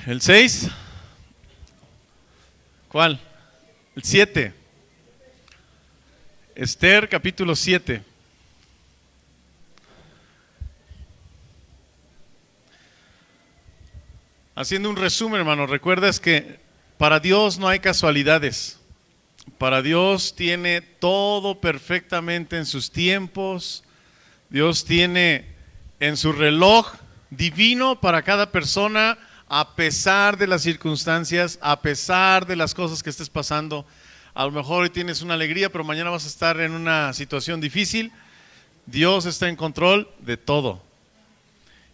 ¿El 6? ¿Cuál? El 7. Esther capítulo 7. Haciendo un resumen, hermano, recuerdas que para Dios no hay casualidades. Para Dios tiene todo perfectamente en sus tiempos. Dios tiene en su reloj divino para cada persona, a pesar de las circunstancias, a pesar de las cosas que estés pasando. A lo mejor hoy tienes una alegría, pero mañana vas a estar en una situación difícil. Dios está en control de todo.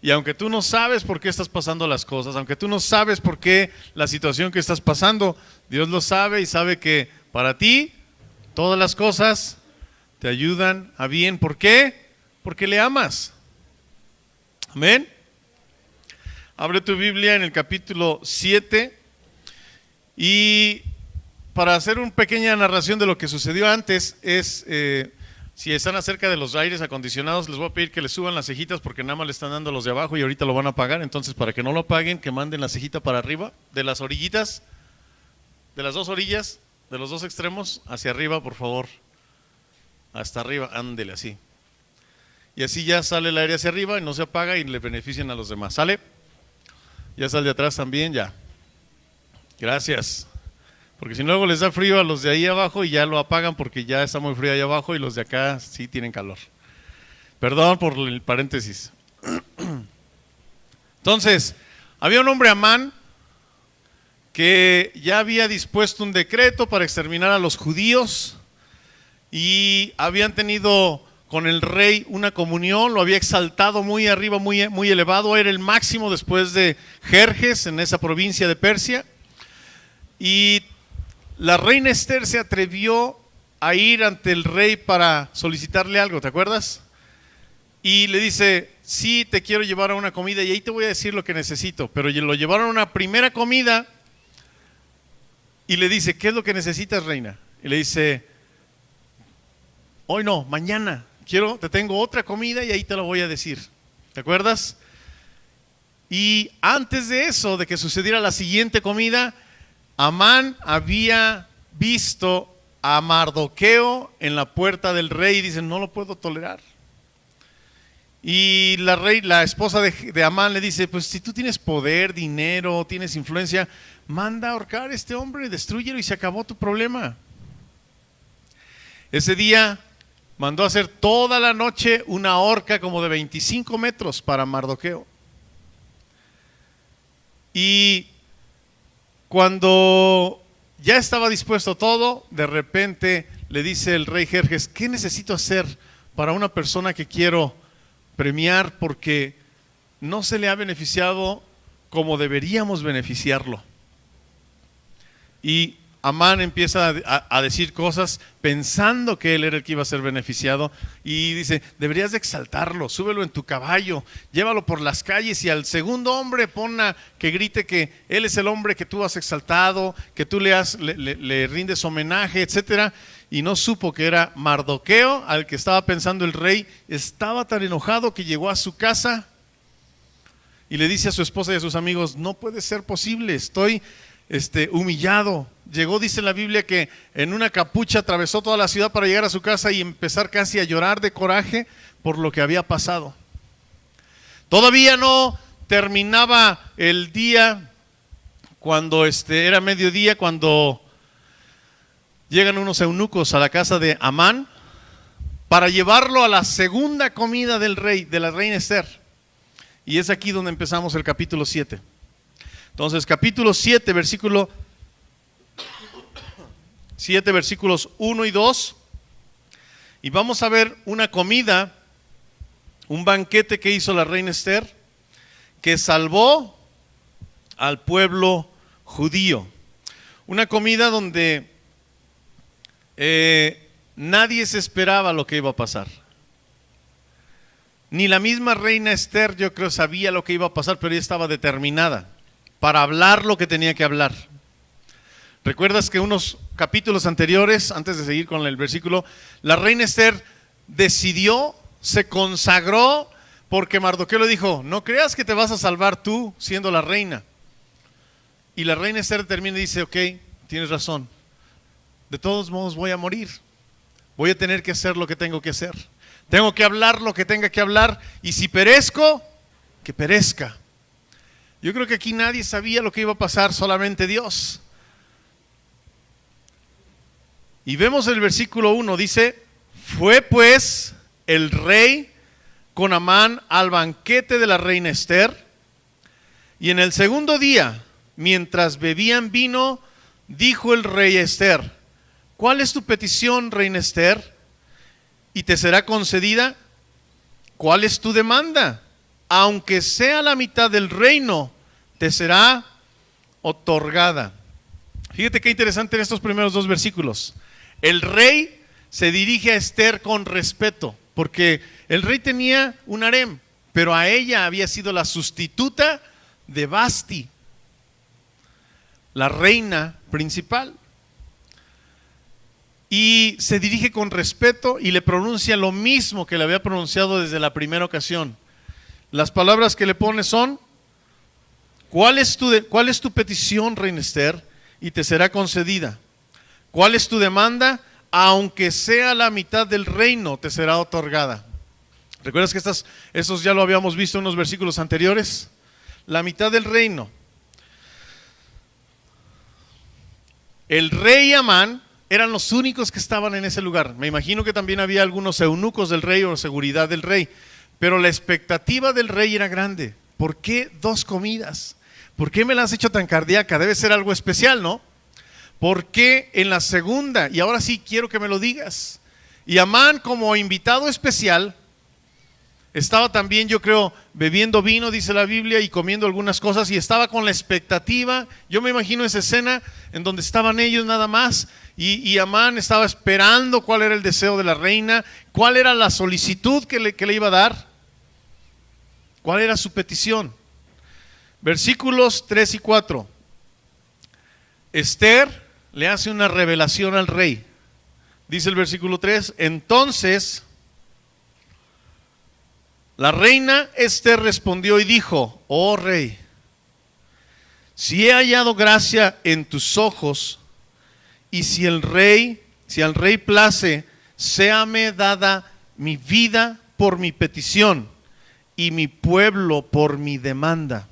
Y aunque tú no sabes por qué estás pasando las cosas, aunque tú no sabes por qué la situación que estás pasando, Dios lo sabe y sabe que para ti todas las cosas te ayudan a bien. ¿Por qué? Porque le amas. Amén. Abre tu Biblia en el capítulo 7 y para hacer una pequeña narración de lo que sucedió antes es... si están acerca de los aires acondicionados, les voy a pedir que les suban las cejitas porque nada más le están dando los de abajo y ahorita lo van a apagar. Entonces, para que no lo apaguen, que manden la cejita para arriba, de las orillitas, de las dos orillas, de los dos extremos, hacia arriba, por favor. Hasta arriba, ándele así. Y así ya sale el aire hacia arriba y no se apaga y le benefician a los demás. ¿Sale? Ya sale de atrás también, ya. Gracias. Porque si no, luego les da frío a los de ahí abajo y ya lo apagan porque ya está muy frío ahí abajo y los de acá sí tienen calor. Perdón por el paréntesis. Entonces, había un hombre, Amán, que ya había dispuesto un decreto para exterminar a los judíos y habían tenido con el rey una comunión, lo había exaltado muy arriba, muy elevado, era el máximo después de Jerjes en esa provincia de Persia. Y la reina Esther se atrevió a ir ante el rey para solicitarle algo, ¿te acuerdas? Y le dice, sí, te quiero llevar a una comida y ahí te voy a decir lo que necesito. Pero lo llevaron a una primera comida y le dice, ¿qué es lo que necesitas, reina? Y le dice, hoy no, mañana, te tengo otra comida y ahí te lo voy a decir. ¿Te acuerdas? Y antes de eso, de que sucediera la siguiente comida, Amán había visto a Mardoqueo en la puerta del rey y dice, no lo puedo tolerar. Y la esposa de Amán le dice, pues si tú tienes poder, dinero, tienes influencia, manda a ahorcar a este hombre, destrúyelo y se acabó tu problema. Ese día mandó a hacer toda la noche una horca como de 25 metros para Mardoqueo. Y cuando ya estaba dispuesto todo, de repente le dice el rey Jerjes, ¿qué necesito hacer para una persona que quiero premiar porque no se le ha beneficiado como deberíamos beneficiarlo? Y Amán empieza a decir cosas pensando que él era el que iba a ser beneficiado y dice, deberías de exaltarlo, súbelo en tu caballo, llévalo por las calles y al segundo hombre ponla que grite que él es el hombre que tú has exaltado, que tú le rindes homenaje, etcétera. Y no supo que era Mardoqueo al que estaba pensando el rey. Estaba tan enojado que llegó a su casa y le dice a su esposa y a sus amigos, no puede ser posible, estoy humillado. Llegó, dice la Biblia, que en una capucha atravesó toda la ciudad para llegar a su casa y empezar casi a llorar de coraje por lo que había pasado. Todavía no terminaba el día cuando era mediodía, cuando llegan unos eunucos a la casa de Amán para llevarlo a la segunda comida del rey, de la reina Esther. Y es aquí donde empezamos el capítulo 7. Entonces, capítulo 7, versículos 1 y 2. Y vamos a ver una comida, un banquete que hizo la reina Esther, que salvó al pueblo judío. Una comida donde nadie se esperaba lo que iba a pasar. Ni la misma reina Esther, yo creo, sabía lo que iba a pasar, pero ella estaba determinada para hablar lo que tenía que hablar. ¿Recuerdas que unos capítulos anteriores, antes de seguir con el versículo, la reina Esther decidió, se consagró, porque Mardoqueo le dijo, no creas que te vas a salvar tú siendo la reina. Y la reina Esther termina y dice, ok, tienes razón. De todos modos voy a morir. Voy a tener que hacer lo que tengo que hacer. Tengo que hablar lo que tenga que hablar. Y si perezco, que perezca. Yo creo que aquí nadie sabía lo que iba a pasar, solamente Dios. Y vemos el versículo 1, dice, fue pues el rey con Amán al banquete de la reina Esther. Y en el segundo día, mientras bebían vino, dijo el rey a Esther, ¿cuál es tu petición, reina Esther? ¿Y te será concedida? ¿Cuál es tu demanda? Aunque sea la mitad del reino, te será otorgada. Fíjate qué interesante en estos primeros dos versículos. El rey se dirige a Esther con respeto, porque el rey tenía un harem, pero a ella había sido la sustituta de Vasti, la reina principal. Y se dirige con respeto y le pronuncia lo mismo que le había pronunciado desde la primera ocasión. Las palabras que le pone son, ¿cuál es tu petición, reina Esther? Y te será concedida. ¿Cuál es tu demanda? Aunque sea la mitad del reino, te será otorgada. ¿Recuerdas que esos ya lo habíamos visto en unos versículos anteriores? La mitad del reino. El rey Amán eran los únicos que estaban en ese lugar. Me imagino que también había algunos eunucos del rey o seguridad del rey. Pero la expectativa del rey era grande. ¿Por qué 2 comidas? ¿Por qué me la has hecho tan cardíaca? Debe ser algo especial, ¿no? ¿Por qué en la segunda? Y ahora sí quiero que me lo digas. Y Amán, como invitado especial, estaba también, yo creo, bebiendo vino, dice la Biblia, y comiendo algunas cosas, y estaba con la expectativa. Yo me imagino esa escena en donde estaban ellos nada más, y Amán estaba esperando cuál era el deseo de la reina, cuál era la solicitud que le iba a dar, cuál era su petición. Versículos 3 y 4. Esther le hace una revelación al rey. Dice el versículo 3, entonces la reina Esther respondió y dijo, oh rey, si he hallado gracia en tus ojos, y si al rey place, séame dada mi vida por mi petición, y mi pueblo por mi demanda,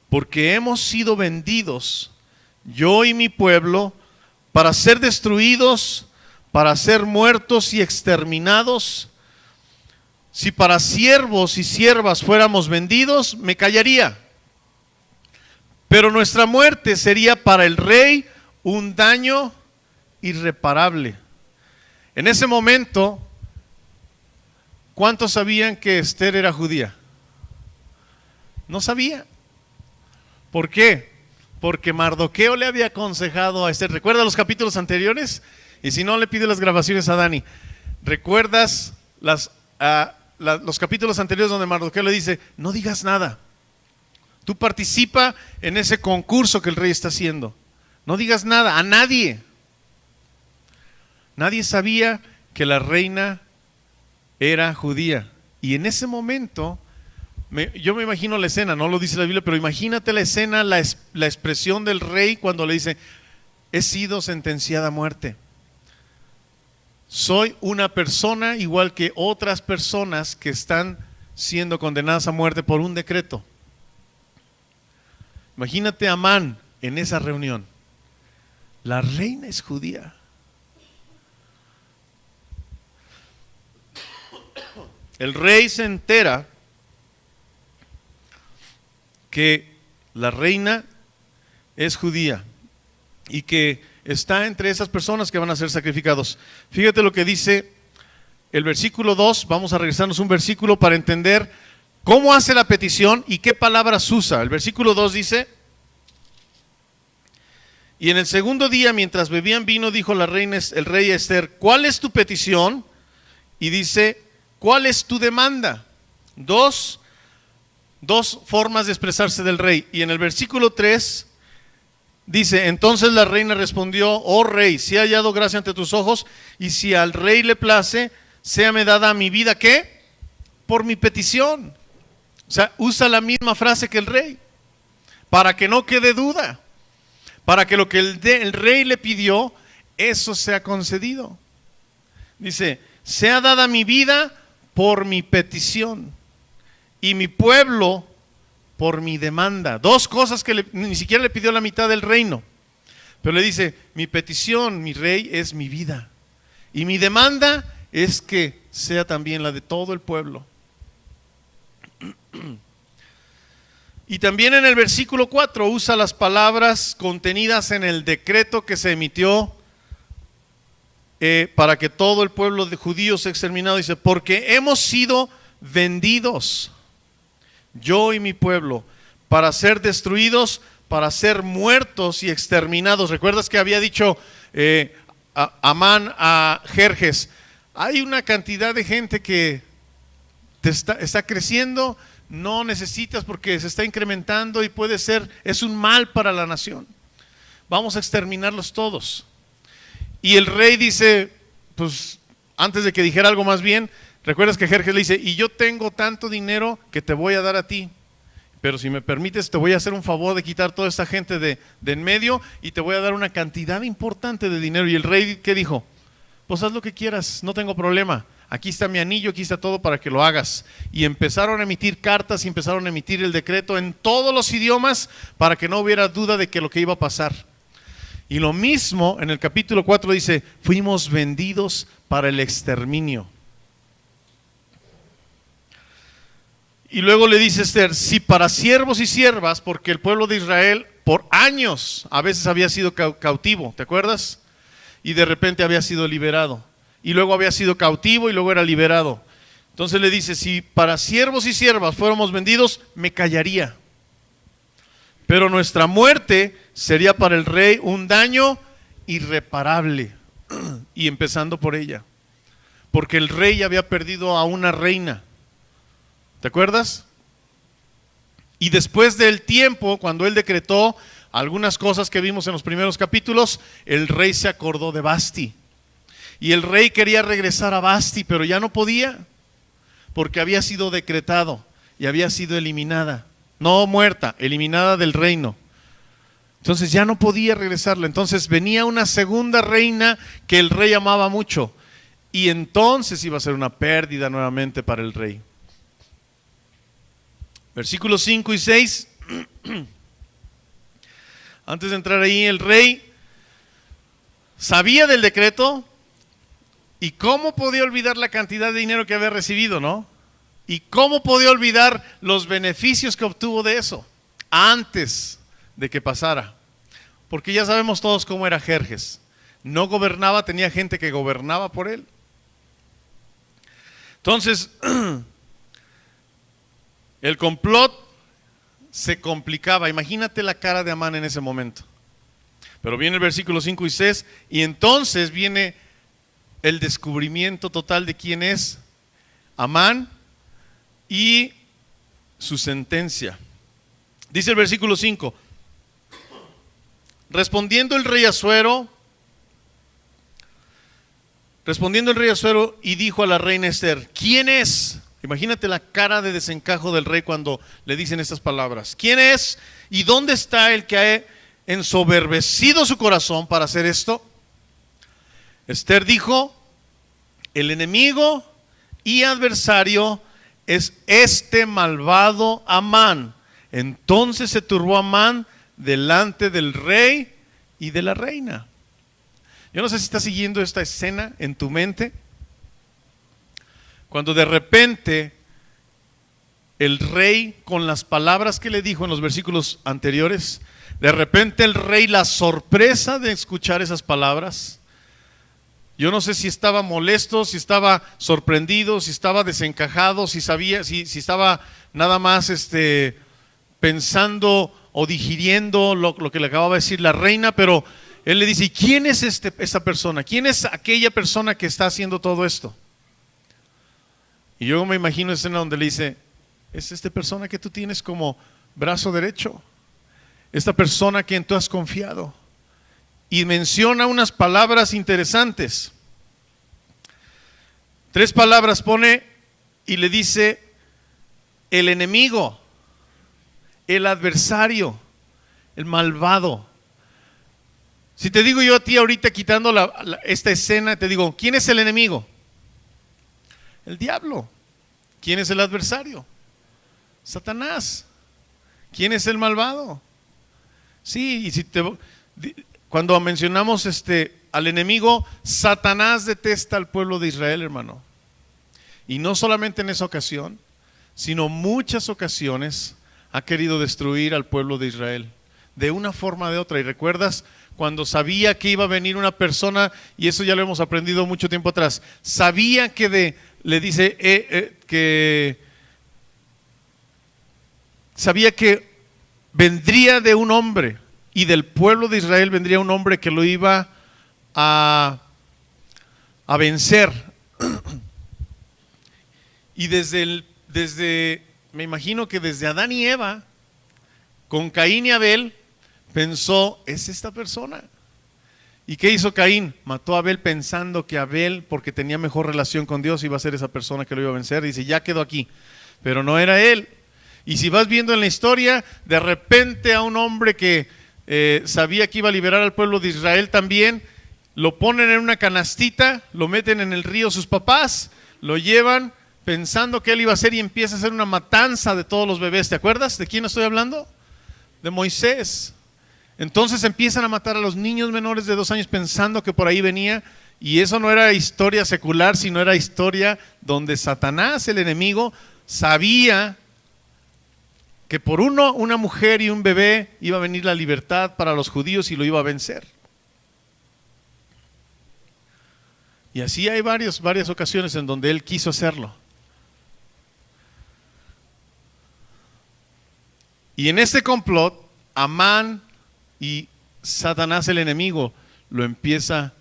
porque hemos sido vendidos, yo y mi pueblo, para ser destruidos, para ser muertos y exterminados. Si para siervos y siervas fuéramos vendidos, me callaría. Pero nuestra muerte sería para el rey un daño irreparable. En ese momento, ¿cuántos sabían que Esther era judía? No sabía. ¿Por qué? Porque Mardoqueo le había aconsejado a Esther. ¿Recuerda los capítulos anteriores? Y si no, le pido las grabaciones a Dani. ¿Recuerdas los capítulos anteriores donde Mardoqueo le dice, no digas nada? Tú participa en ese concurso que el rey está haciendo. No digas nada a nadie. Nadie sabía que la reina era judía. Y en ese momento, yo me imagino la escena, no lo dice la Biblia, pero imagínate la escena, la expresión del rey cuando le dice, he sido sentenciada a muerte. Soy una persona igual que otras personas que están siendo condenadas a muerte por un decreto. Imagínate a Amán en esa reunión. La reina es judía. El rey se entera que la reina es judía y que está entre esas personas que van a ser sacrificados. Fíjate lo que dice el versículo 2, vamos a regresarnos un versículo para entender cómo hace la petición y qué palabras usa. El versículo 2 dice, y en el segundo día, mientras bebían vino, dijo el rey a Esther, ¿cuál es tu petición? Y dice, ¿cuál es tu demanda? Dos formas de expresarse del rey. Y en el versículo 3 dice, entonces la reina respondió, oh rey, si he hallado gracia ante tus ojos, y si al rey le place, séame dada mi vida, ¿qué? Por mi petición. O sea, usa la misma frase que el rey, para que no quede duda. para que lo que el rey le pidió, eso sea concedido. Dice, sea dada mi vida por mi petición y mi pueblo por mi demanda. Dos cosas que ni siquiera le pidió la mitad del reino. Pero le dice, mi petición, mi rey, es mi vida. Y mi demanda es que sea también la de todo el pueblo. Y también en el versículo 4 usa las palabras contenidas en el decreto que se emitió para que todo el pueblo de judíos sea exterminado. Dice, porque hemos sido vendidos, yo y mi pueblo, para ser destruidos, para ser muertos y exterminados. ¿Recuerdas que había dicho Amán a Jerjes? Hay una cantidad de gente que está creciendo, no necesitas porque se está incrementando y puede ser, es un mal para la nación. Vamos a exterminarlos todos. Y el rey dice, pues antes de que dijera algo más bien, recuerdas que Jerjes le dice, y yo tengo tanto dinero que te voy a dar a ti, pero si me permites te voy a hacer un favor de quitar toda esta gente de en medio y te voy a dar una cantidad importante de dinero. Y el rey, ¿qué dijo? Pues haz lo que quieras, no tengo problema. Aquí está mi anillo, aquí está todo para que lo hagas. Y empezaron a emitir cartas y empezaron a emitir el decreto en todos los idiomas para que no hubiera duda de que lo que iba a pasar. Y lo mismo en el capítulo 4 dice, fuimos vendidos para el exterminio. Y luego le dice Esther, si para siervos y siervas, porque el pueblo de Israel por años a veces había sido cautivo, ¿te acuerdas? Y de repente había sido liberado. Y luego había sido cautivo y luego era liberado. Entonces le dice, si para siervos y siervas fuéramos vendidos, me callaría. Pero nuestra muerte sería para el rey un daño irreparable. Y empezando por ella. Porque el rey había perdido a una reina. ¿Te acuerdas? Y después del tiempo, cuando él decretó algunas cosas que vimos en los primeros capítulos, el rey se acordó de Vasti. Y el rey quería regresar a Vasti, pero ya no podía, porque había sido decretado y había sido eliminada. No muerta, eliminada del reino. Entonces ya no podía regresarla. Entonces venía una segunda reina que el rey amaba mucho. Y entonces iba a ser una pérdida nuevamente para el rey. Versículos 5 y 6. Antes de entrar ahí, el rey sabía del decreto. ¿Y cómo podía olvidar la cantidad de dinero que había recibido, no? ¿Y cómo podía olvidar los beneficios que obtuvo de eso antes de que pasara? Porque ya sabemos todos cómo era Jerjes. No gobernaba, tenía gente que gobernaba por él. Entonces, el complot se complicaba. Imagínate la cara de Amán en ese momento. Pero viene el versículo 5 y 6 y entonces viene el descubrimiento total de quién es Amán y su sentencia. Dice el versículo 5, respondiendo el rey Asuero y dijo a la reina Esther, ¿quién es? Imagínate la cara de desencajo del rey cuando le dicen estas palabras. ¿Quién es y dónde está el que ha ensoberbecido su corazón para hacer esto? Esther dijo, el enemigo y adversario es este malvado Amán. Entonces se turbó Amán delante del rey y de la reina. Yo no sé si estás siguiendo esta escena en tu mente. Cuando de repente el rey, con las palabras que le dijo en los versículos anteriores, de repente el rey, la sorpresa de escuchar esas palabras, yo no sé si estaba molesto, si estaba sorprendido, si estaba desencajado, si sabía, si estaba nada más pensando o digiriendo lo que le acababa de decir la reina, pero él le dice, ¿y quién es esta persona? ¿Quién es aquella persona que está haciendo todo esto? Y yo me imagino escena donde le dice, es esta persona que tú tienes como brazo derecho, esta persona que en tú has confiado. Y menciona unas palabras interesantes. 3 palabras pone y le dice, el enemigo, el adversario, el malvado. Si te digo yo a ti ahorita quitando esta escena, te digo, ¿quién es el enemigo? El diablo. ¿Quién es el adversario? Satanás. ¿Quién es el malvado? Sí, y cuando mencionamos al enemigo, Satanás detesta al pueblo de Israel, hermano. Y no solamente en esa ocasión, sino muchas ocasiones ha querido destruir al pueblo de Israel, de una forma o de otra. Y recuerdas cuando sabía que iba a venir una persona, y eso ya lo hemos aprendido mucho tiempo atrás, sabía que sabía que vendría de un hombre, y del pueblo de Israel vendría un hombre que lo iba a vencer. Y me imagino que desde Adán y Eva, con Caín y Abel, pensó, es esta persona. ¿Y qué hizo Caín? Mató a Abel pensando que Abel, porque tenía mejor relación con Dios, iba a ser esa persona que lo iba a vencer. Dice, ya quedó aquí, pero no era él. Y si vas viendo en la historia, de repente a un hombre que sabía que iba a liberar al pueblo de Israel también, lo ponen en una canastita, lo meten en el río sus papás, lo llevan pensando que él iba a hacer, y empieza a hacer una matanza de todos los bebés. ¿Te acuerdas de quién estoy hablando? De Moisés. Entonces empiezan a matar a los niños menores de 2 años pensando que por ahí venía, y eso no era historia secular, sino era historia donde Satanás, el enemigo, sabía que por una mujer y un bebé iba a venir la libertad para los judíos y lo iba a vencer. Y así hay varias ocasiones en donde él quiso hacerlo. Y en este complot, Amán y Satanás, el enemigo, lo empieza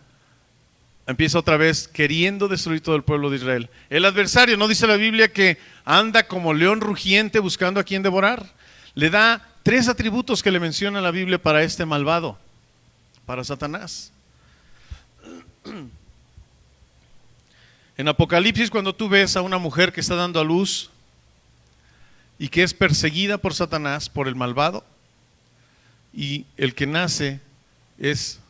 otra vez queriendo destruir todo el pueblo de Israel. El adversario, ¿no dice la Biblia que anda como león rugiente buscando a quien devorar? Le da 3 atributos que le menciona la Biblia para este malvado, para Satanás. En Apocalipsis, cuando tú ves a una mujer que está dando a luz y que es perseguida por Satanás, por el malvado, y el que nace es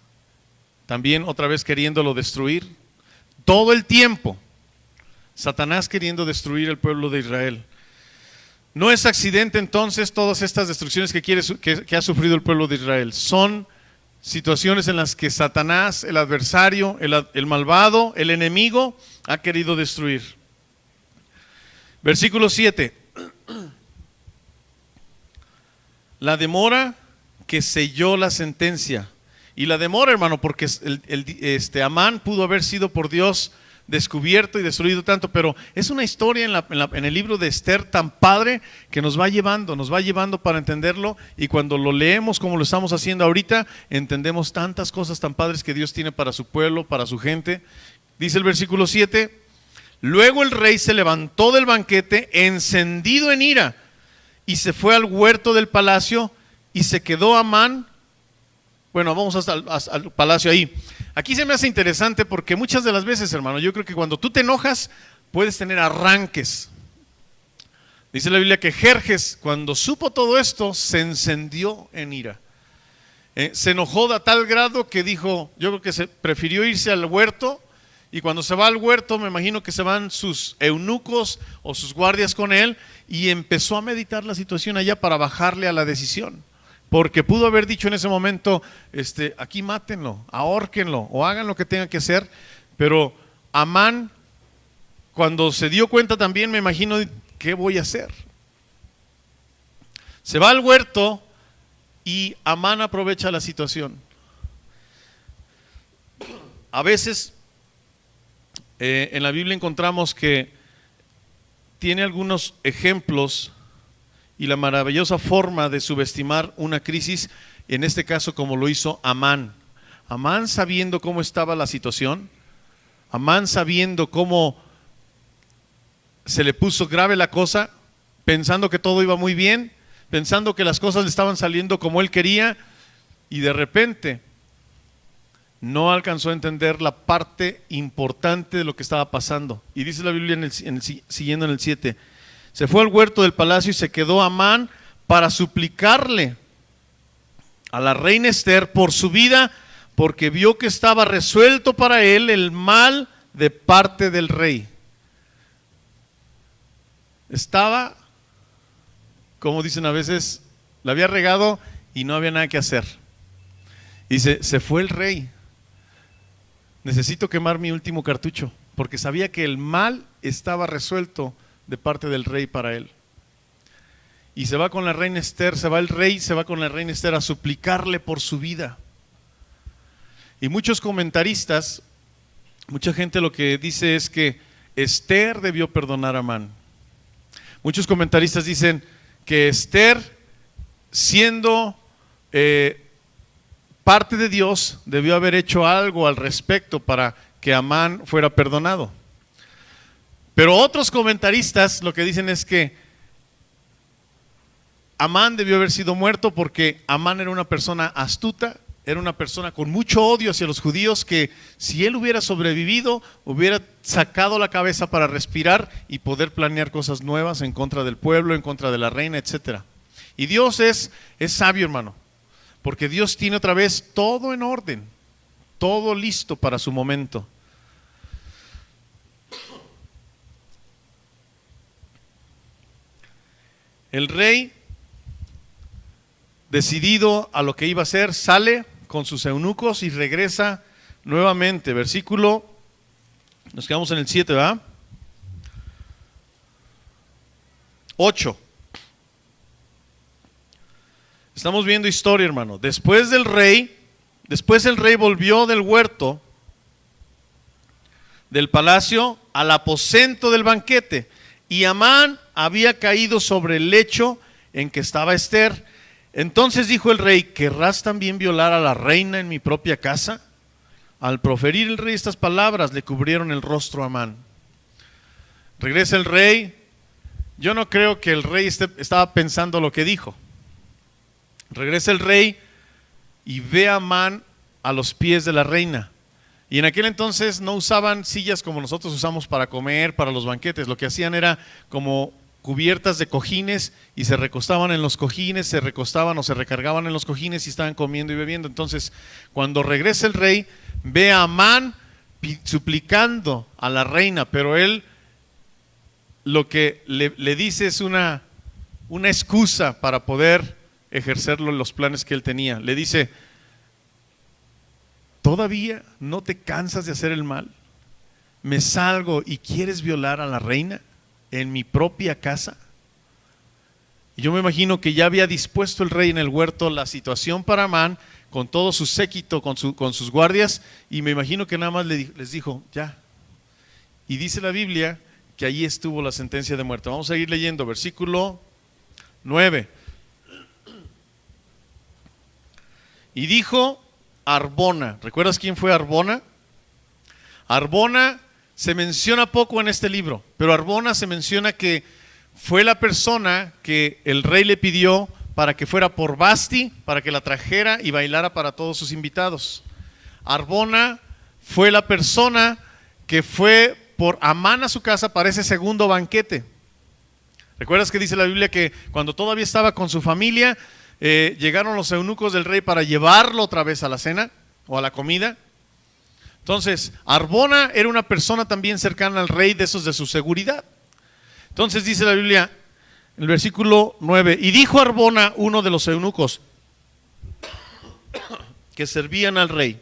también otra vez queriéndolo destruir, todo el tiempo Satanás queriendo destruir el pueblo de Israel. No es accidente entonces todas estas destrucciones que ha sufrido el pueblo de Israel. Son situaciones en las que Satanás, el adversario, el malvado, el enemigo, ha querido destruir. Versículo 7. La demora que selló la sentencia. Y la demora, hermano, porque Amán pudo haber sido por Dios descubierto y destruido tanto, pero es una historia en el libro de Esther tan padre que nos va llevando para entenderlo, y cuando lo leemos como lo estamos haciendo ahorita, entendemos tantas cosas tan padres que Dios tiene para su pueblo, para su gente. Dice el versículo 7, luego el rey se levantó del banquete encendido en ira y se fue al huerto del palacio, y se quedó Amán. Bueno, vamos hasta al palacio ahí. Aquí se me hace interesante porque muchas de las veces, hermano, yo creo que cuando tú te enojas, puedes tener arranques. Dice la Biblia que Jerjes, cuando supo todo esto, se encendió en ira. Se enojó a tal grado que dijo, yo creo que se prefirió irse al huerto, y cuando se va al huerto, me imagino que se van sus eunucos o sus guardias con él, y empezó a meditar la situación allá para bajarle a la decisión. Porque pudo haber dicho en ese momento, aquí mátenlo, ahórquenlo o hagan lo que tengan que hacer. Pero Amán, cuando se dio cuenta también, me imagino, ¿qué voy a hacer? Se va al huerto y Amán aprovecha la situación. A veces en la Biblia encontramos que tiene algunos ejemplos y la maravillosa forma de subestimar una crisis, en este caso como lo hizo Amán. Amán, sabiendo cómo estaba la situación, Amán sabiendo cómo se le puso grave la cosa, pensando que todo iba muy bien, pensando que las cosas le estaban saliendo como él quería, y de repente no alcanzó a entender la parte importante de lo que estaba pasando. Y dice la Biblia siguiendo en el 7, se fue al huerto del palacio y se quedó Amán para suplicarle a la reina Esther por su vida, porque vio que estaba resuelto para él el mal de parte del rey. Estaba, como dicen a veces, la había regado y no había nada que hacer. Dice, se fue el rey. Necesito quemar mi último cartucho, porque sabía que el mal estaba resuelto de parte del rey para él. Y se va con la reina Esther, se va el rey, se va con la reina Esther a suplicarle por su vida. Y muchos comentaristas, mucha gente lo que dice es que Esther debió perdonar a Amán. Muchos comentaristas dicen que Esther, siendo parte de Dios, debió haber hecho algo al respecto para que Amán fuera perdonado. Pero otros comentaristas lo que dicen es que Amán debió haber sido muerto porque Amán era una persona astuta, era una persona con mucho odio hacia los judíos, que si él hubiera sobrevivido, hubiera sacado la cabeza para respirar y poder planear cosas nuevas en contra del pueblo, en contra de la reina, etc. Y Dios es sabio, hermano, porque Dios tiene otra vez todo en orden, todo listo para su momento. El rey, decidido a lo que iba a hacer, sale con sus eunucos y regresa nuevamente. Versículo, nos quedamos en el 7, ¿verdad? 8. Estamos viendo historia, hermano. Después el rey volvió del huerto, del palacio, al aposento del banquete, y Amán había caído sobre el lecho en que estaba Esther. Entonces dijo el rey, ¿querrás también violar a la reina en mi propia casa? Al proferir el rey estas palabras, le cubrieron el rostro a Amán. Regresa el rey. Yo no creo que el rey estaba pensando lo que dijo. Regresa el rey y ve a Amán a los pies de la reina. Y en aquel entonces no usaban sillas como nosotros usamos para comer, para los banquetes. Lo que hacían era como cubiertas de cojines y se recostaban en los cojines, se recostaban o se recargaban en los cojines y estaban comiendo y bebiendo. Entonces, cuando regresa el rey, ve a Amán suplicando a la reina, pero él lo que le dice es una excusa para poder ejercerlo en los planes que él tenía. Le dice, ¿todavía no te cansas de hacer el mal? ¿Me salgo y quieres violar a la reina en mi propia casa? Y yo me imagino que ya había dispuesto el rey en el huerto la situación para Amán, con todo su séquito, con sus guardias, y me imagino que nada más les dijo, ya. Y dice la Biblia que allí estuvo la sentencia de muerte. Vamos a ir leyendo, versículo 9. Y dijo Arbona, ¿recuerdas quién fue Arbona? Arbona se menciona poco en este libro, pero Arbona se menciona que fue la persona que el rey le pidió para que fuera por Vasti, para que la trajera y bailara para todos sus invitados. Arbona fue la persona que fue por Amán a su casa para ese segundo banquete. ¿Recuerdas que dice la Biblia que cuando todavía estaba con su familia, llegaron los eunucos del rey para llevarlo otra vez a la cena o a la comida? Entonces, Arbona era una persona también cercana al rey, de esos de su seguridad. Entonces dice la Biblia, en el versículo 9, y dijo Arbona, uno de los eunucos que servían al rey,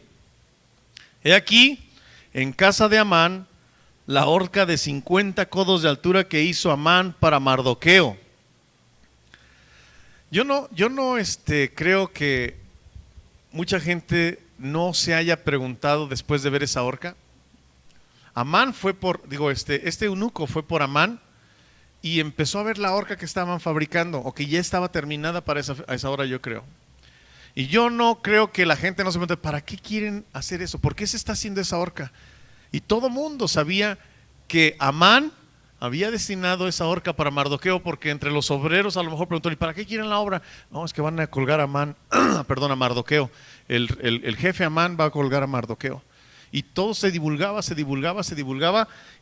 he aquí, en casa de Amán, la horca de 50 codos de altura que hizo Amán para Mardoqueo. Yo no creo que mucha gente no se haya preguntado después de ver esa horca. Amán fue este eunuco fue por Amán y empezó a ver la horca que estaban fabricando, o que ya estaba terminada para a esa hora, yo creo. Y yo no creo que la gente no se pregunte, ¿para qué quieren hacer eso? ¿Por qué se está haciendo esa horca? Y todo mundo sabía que Amán había destinado esa horca para Mardoqueo, porque entre los obreros a lo mejor preguntó, ¿y para qué quieren la obra? No, es que van a colgar a Amán, perdón, a Mardoqueo. El jefe Amán va a colgar a Mardoqueo. Y todo se divulgaba,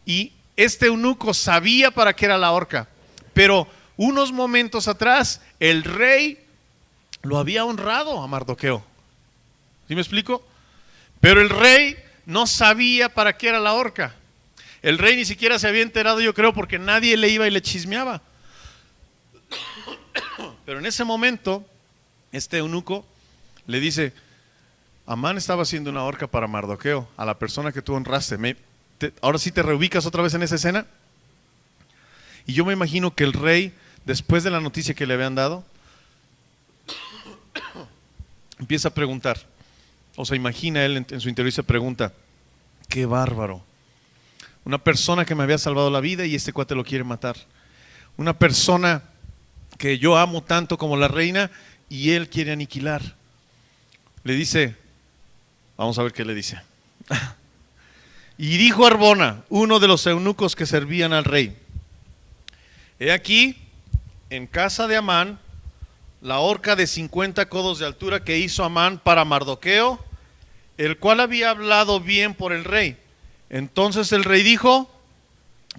y este eunuco sabía para qué era la horca. Pero unos momentos atrás, el rey lo había honrado a Mardoqueo. ¿Sí me explico? Pero el rey no sabía para qué era la horca. El rey ni siquiera se había enterado, yo creo, porque nadie le iba y le chismeaba. Pero en ese momento, este eunuco le dice: Amán estaba haciendo una horca para Mardoqueo, a la persona que tú honraste. Ahora sí te reubicas otra vez en esa escena. Y yo me imagino que el rey, después de la noticia que le habían dado, empieza a preguntar, o se imagina él en su interior y se pregunta: qué bárbaro, una persona que me había salvado la vida y este cuate lo quiere matar, una persona que yo amo tanto como la reina y él quiere aniquilar. Le dice, vamos a ver qué le dice. Y dijo Arbona, uno de los eunucos que servían al rey: he aquí, en casa de Amán, la horca de 50 codos de altura que hizo Amán para Mardoqueo, el cual había hablado bien por el rey. Entonces el rey dijo: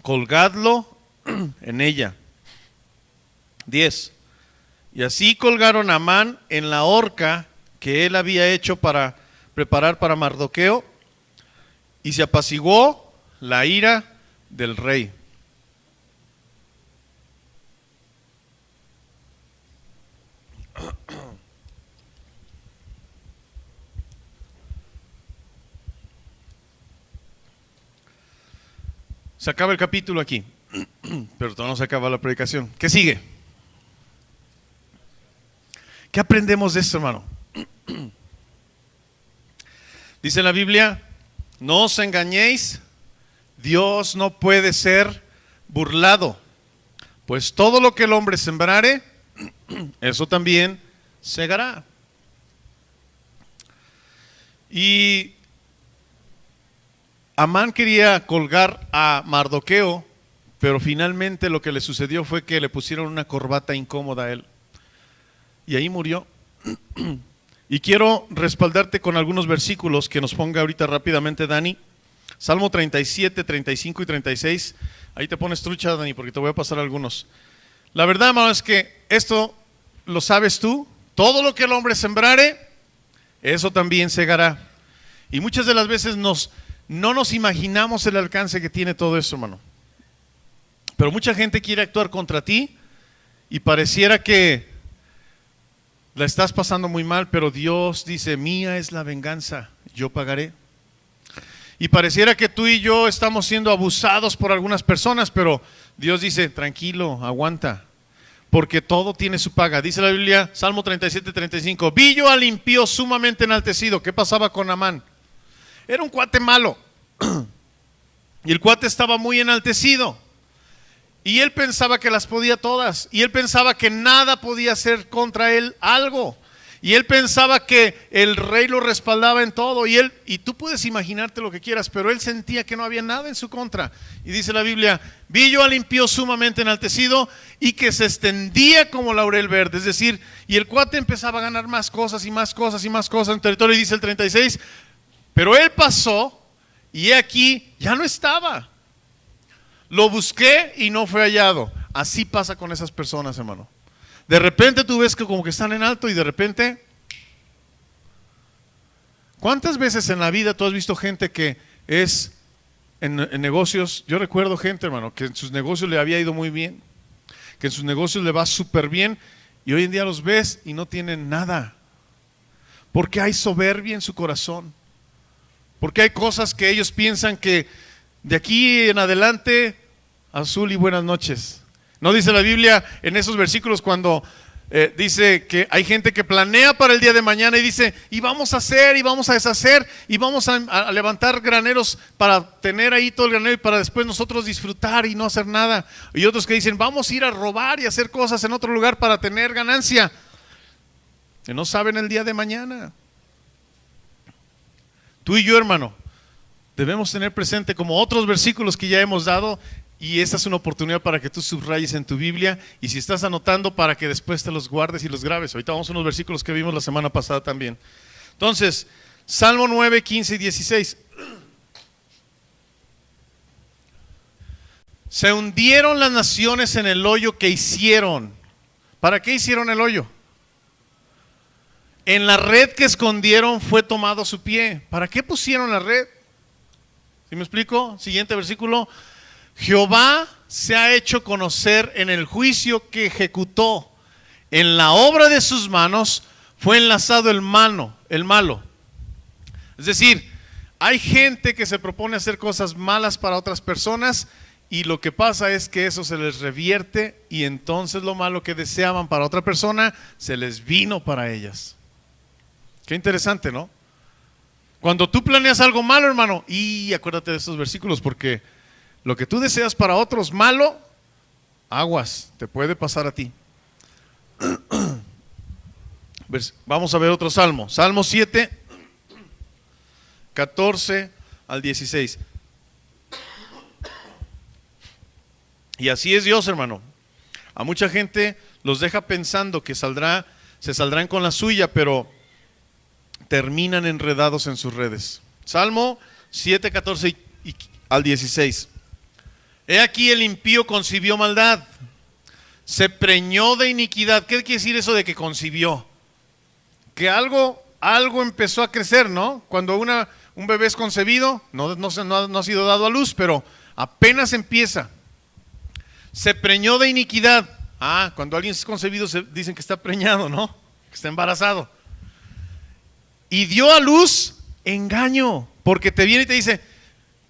colgadlo en ella. 10. Y así colgaron a Amán en la horca que él había hecho para preparar para Mardoqueo, y se apaciguó la ira del rey. Se acaba el capítulo aquí, pero todavía no se acaba la predicación. ¿Qué sigue? ¿Qué aprendemos de esto, hermano? Dice la Biblia: no os engañéis, Dios no puede ser burlado, pues todo lo que el hombre sembrare, eso también segará. Y Amán quería colgar a Mardoqueo, pero finalmente lo que le sucedió fue que le pusieron una corbata incómoda a él. Y ahí murió. Y quiero respaldarte con algunos versículos que nos ponga ahorita rápidamente Dani. Salmo 37, 35 y 36. Ahí te pones trucha, Dani, porque te voy a pasar algunos. La verdad, hermano, es que esto lo sabes tú. Todo lo que el hombre sembrare, eso también segará. Y muchas de las veces no nos imaginamos el alcance que tiene todo eso, hermano. Pero mucha gente quiere actuar contra ti y pareciera que la estás pasando muy mal, pero Dios dice: mía es la venganza, yo pagaré. Y pareciera que tú y yo estamos siendo abusados por algunas personas, pero Dios dice: tranquilo, aguanta, porque todo tiene su paga. Dice la Biblia, Salmo 37, 35: vi yo al impío sumamente enaltecido. ¿Qué pasaba con Amán? Era un cuate malo. Y el cuate estaba muy enaltecido. Y él pensaba que las podía todas. Y él pensaba que nada podía hacer contra él algo. Y él pensaba que el rey lo respaldaba en todo. Y tú puedes imaginarte lo que quieras, pero él sentía que no había nada en su contra. Y dice la Biblia: vi yo al impío sumamente enaltecido y que se extendía como laurel verde. Es decir, y el cuate empezaba a ganar más cosas y más cosas y más cosas en territorio. Y dice el 36: pero él pasó y he aquí, ya no estaba. Lo busqué y no fue hallado. Así pasa con esas personas, hermano. De repente tú ves que como que están en alto y de repente... ¿Cuántas veces en la vida tú has visto gente que es en negocios? Yo recuerdo gente, hermano, que en sus negocios le había ido muy bien, que en sus negocios le va súper bien, y hoy en día los ves y no tienen nada, porque hay soberbia en su corazón, porque hay cosas que ellos piensan que de aquí en adelante, azul y buenas noches. ¿No dice la Biblia en esos versículos cuando dice que hay gente que planea para el día de mañana y dice: y vamos a hacer, y vamos a deshacer, y vamos a levantar graneros para tener ahí todo el granero y para después nosotros disfrutar y no hacer nada? Y otros que dicen: vamos a ir a robar y hacer cosas en otro lugar para tener ganancia, que no saben el día de mañana. Tú y yo, hermano, debemos tener presente como otros versículos que ya hemos dado, y esta es una oportunidad para que tú subrayes en tu Biblia, y si estás anotando, para que después te los guardes y los grabes. Ahorita vamos a unos versículos que vimos la semana pasada también. Entonces, Salmo 9, 15 y 16. Se hundieron las naciones en el hoyo que hicieron. ¿Para qué hicieron el hoyo? En la red que escondieron fue tomado su pie. ¿Para qué pusieron la red? ¿Sí me explico? Siguiente versículo. Jehová se ha hecho conocer en el juicio que ejecutó. En la obra de sus manos fue enlazado el malo. Es decir, hay gente que se propone hacer cosas malas para otras personas y lo que pasa es que eso se les revierte y entonces lo malo que deseaban para otra persona se les vino para ellas. Qué interesante, ¿no? Cuando tú planeas algo malo, hermano, y acuérdate de estos versículos porque lo que tú deseas para otros malo, aguas, te puede pasar a ti. Vamos a ver otro salmo. Salmo 7, 14 al 16. Y así es Dios, hermano. A mucha gente los deja pensando que se saldrán con la suya, pero terminan enredados en sus redes. Salmo 7, 14 al 16. He aquí el impío concibió maldad, se preñó de iniquidad. ¿Qué quiere decir eso de que concibió? Que algo empezó a crecer, ¿no? Cuando un bebé es concebido, no ha sido dado a luz, pero apenas empieza. Se preñó de iniquidad. Cuando alguien es concebido dicen que está preñado, ¿no? Que está embarazado. Y dio a luz engaño, porque te viene y te dice,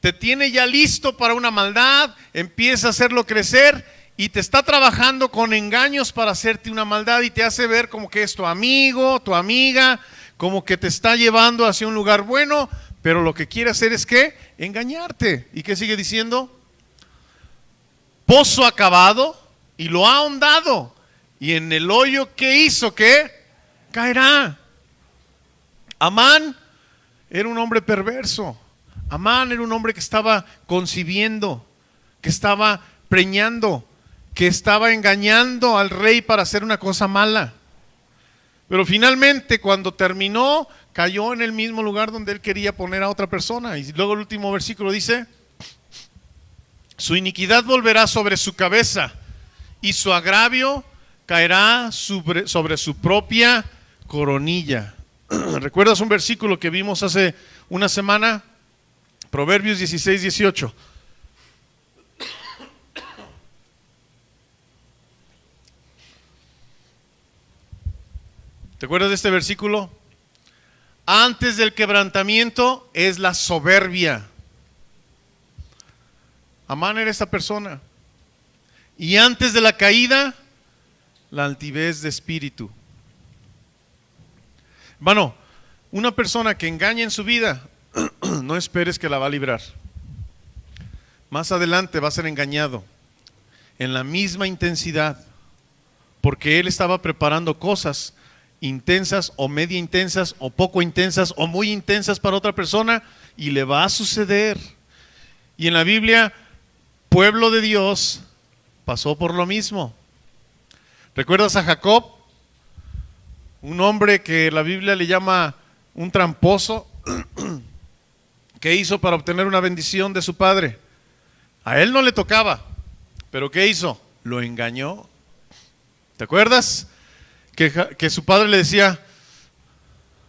te tiene ya listo para una maldad, empieza a hacerlo crecer y te está trabajando con engaños para hacerte una maldad y te hace ver como que es tu amigo, tu amiga, como que te está llevando hacia un lugar bueno, pero lo que quiere hacer es ¿qué? Engañarte. ¿Y qué sigue diciendo? Pozo acabado y lo ha ahondado, y en el hoyo que hizo, ¿qué? Caerá. Amán era un hombre perverso. Amán era un hombre que estaba concibiendo, que estaba preñando, que estaba engañando al rey para hacer una cosa mala. Pero finalmente cuando terminó, cayó en el mismo lugar donde él quería poner a otra persona. Y luego el último versículo dice, su iniquidad volverá sobre su cabeza y su agravio caerá sobre su propia coronilla. ¿Recuerdas un versículo que vimos hace una semana? Proverbios 16, 18. ¿Te acuerdas de este versículo? Antes del quebrantamiento es la soberbia. Amán era esta persona. Y antes de la caída, la altivez de espíritu. Hermano, una persona que engaña en su vida, no esperes que la va a librar. Más adelante va a ser engañado en la misma intensidad, porque él estaba preparando cosas intensas o media intensas o poco intensas o muy intensas para otra persona y le va a suceder. Y en la Biblia, pueblo de Dios pasó por lo mismo. ¿Recuerdas a Jacob? Un hombre que la Biblia le llama un tramposo. ¿Qué hizo para obtener una bendición de su padre? A él no le tocaba, pero ¿qué hizo? Lo engañó. ¿Te acuerdas? Que su padre le decía,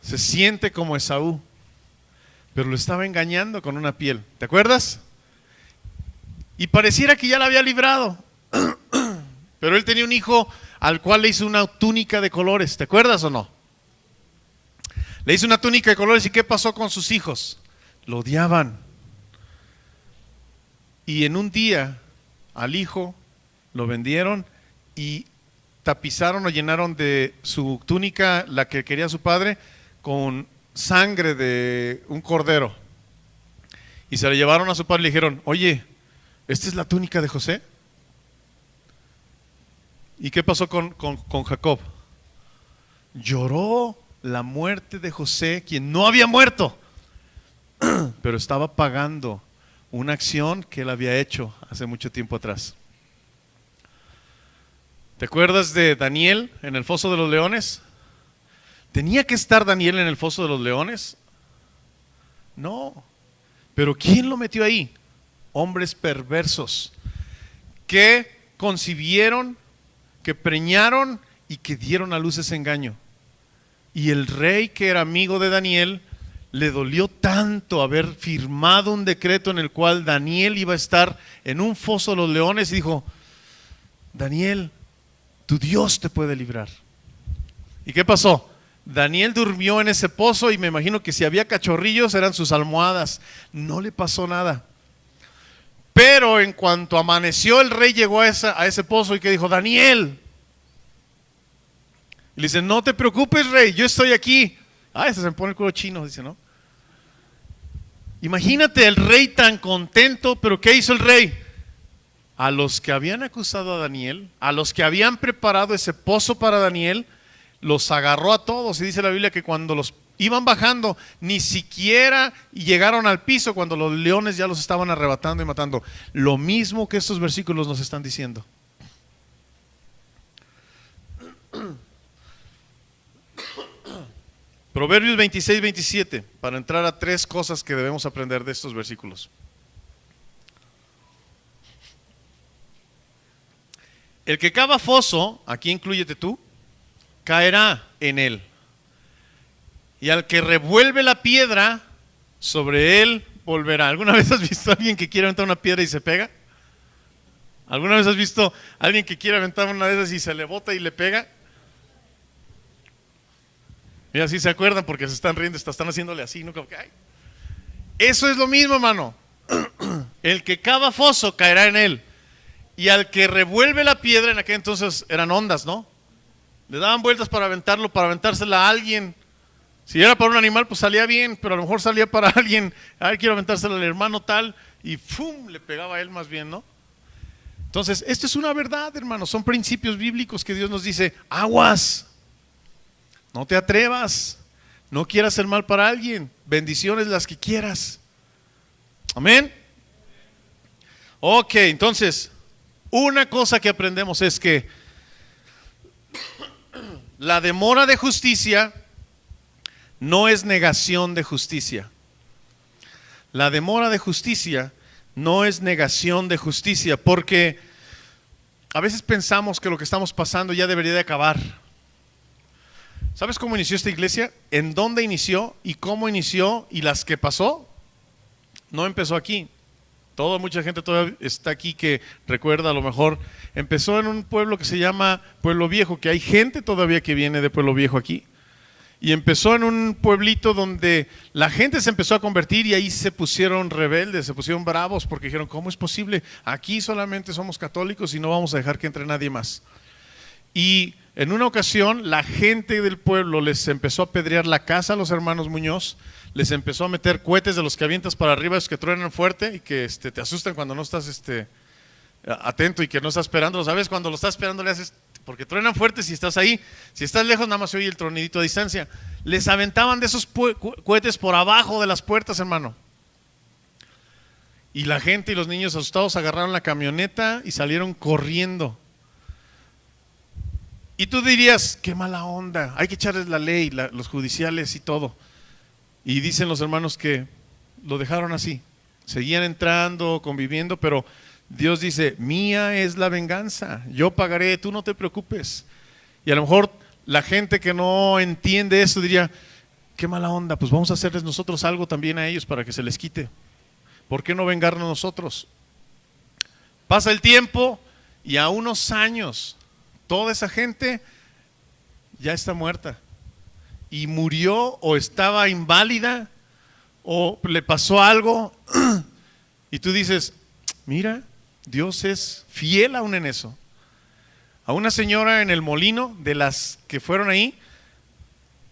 se siente como Esaú, pero lo estaba engañando con una piel. ¿Te acuerdas? Y pareciera que ya la había librado, pero él tenía un hijo al cual le hizo una túnica de colores. ¿Te acuerdas o no? Le hizo una túnica de colores. ¿Y qué pasó con sus hijos? Lo odiaban. Y en un día al hijo lo vendieron y tapizaron o llenaron de su túnica, la que quería su padre, con sangre de un cordero. Y se la llevaron a su padre y le dijeron, oye, ¿esta es la túnica de José? ¿Y qué pasó con Jacob? Lloró la muerte de José, quien no había muerto, pero estaba pagando una acción que él había hecho hace mucho tiempo atrás. ¿Te acuerdas de Daniel en el foso de los leones? ¿Tenía que estar Daniel en el foso de los leones? No. ¿Pero quién lo metió ahí? Hombres perversos que concibieron, que preñaron y que dieron a luz ese engaño. Y el rey, que era amigo de Daniel, le dolió tanto haber firmado un decreto en el cual Daniel iba a estar en un foso de los leones, y dijo: Daniel, tu Dios te puede librar. ¿Y qué pasó? Daniel durmió en ese pozo, y me imagino que si había cachorrillos eran sus almohadas. No le pasó nada. Pero en cuanto amaneció, el rey llegó a ese pozo y que dijo: Daniel. Y le dice: no te preocupes, rey, yo estoy aquí. Ese se me pone el culo chino, dice, ¿no? Imagínate el rey tan contento, pero ¿qué hizo el rey? A los que habían acusado a Daniel, a los que habían preparado ese pozo para Daniel, los agarró a todos. Y dice la Biblia que cuando los iban bajando, ni siquiera llegaron al piso, cuando los leones ya los estaban arrebatando y matando. Lo mismo que estos versículos nos están diciendo. Proverbios 26, 27, para entrar a 3 cosas que debemos aprender de estos versículos. El que cava foso, aquí inclúyete tú, caerá en él. Y al que revuelve la piedra, sobre él volverá. ¿Alguna vez has visto a alguien que quiere aventar una piedra y se pega? ¿Alguna vez has visto a alguien que quiere aventar una de esas y se le bota y le pega? Mira, sí se acuerdan porque se están riendo, están haciéndole así, ¿no? Como que, ay. Eso es lo mismo, hermano. El que cava foso caerá en él. Y al que revuelve la piedra, en aquel entonces eran ondas, ¿no? Le daban vueltas para aventarlo, para aventársela a alguien. Si era para un animal, pues salía bien, pero a lo mejor salía para alguien. Ay, quiero aventársela al hermano tal, y ¡fum! Le pegaba a él más bien, ¿no? Entonces, esto es una verdad, hermano. Son principios bíblicos que Dios nos dice: aguas. No te atrevas, no quieras hacer mal para alguien, bendiciones las que quieras. Amén. Ok, entonces, una cosa que aprendemos es que la demora de justicia no es negación de justicia. La demora de justicia no es negación de justicia, porque a veces pensamos que lo que estamos pasando ya debería de acabar. ¿Sabes cómo inició esta iglesia? ¿En dónde inició y cómo inició y las que pasó? No empezó aquí. Mucha gente todavía está aquí que recuerda, a lo mejor empezó en un pueblo que se llama Pueblo Viejo, que hay gente todavía que viene de Pueblo Viejo aquí. Y empezó en un pueblito donde la gente se empezó a convertir, y ahí se pusieron rebeldes, se pusieron bravos, porque dijeron: ¿cómo es posible? Aquí solamente somos católicos y no vamos a dejar que entre nadie más. Y en una ocasión la gente del pueblo les empezó a apedrear la casa a los hermanos Muñoz, les empezó a meter cohetes de los que avientas para arriba, esos que truenan fuerte y que te asustan cuando no estás atento y que no estás esperando. ¿Sabes? Cuando lo estás esperando le haces, porque truenan fuerte si estás ahí. Si estás lejos nada más se oye el tronidito a distancia. Les aventaban de esos cohetes por abajo de las puertas, hermano. Y la gente y los niños asustados agarraron la camioneta y salieron corriendo. Y tú dirías: qué mala onda, hay que echarles la ley, los judiciales y todo. Y dicen los hermanos que lo dejaron así, seguían entrando, conviviendo, pero Dios dice: mía es la venganza, yo pagaré, tú no te preocupes. Y a lo mejor la gente que no entiende eso diría: qué mala onda, pues vamos a hacerles nosotros algo también a ellos para que se les quite. ¿Por qué no vengarnos nosotros? Pasa el tiempo y a unos años toda esa gente ya está muerta y murió, o estaba inválida, o le pasó algo. Y tú dices: mira, Dios es fiel aún en eso. A una señora en el molino, de las que fueron ahí,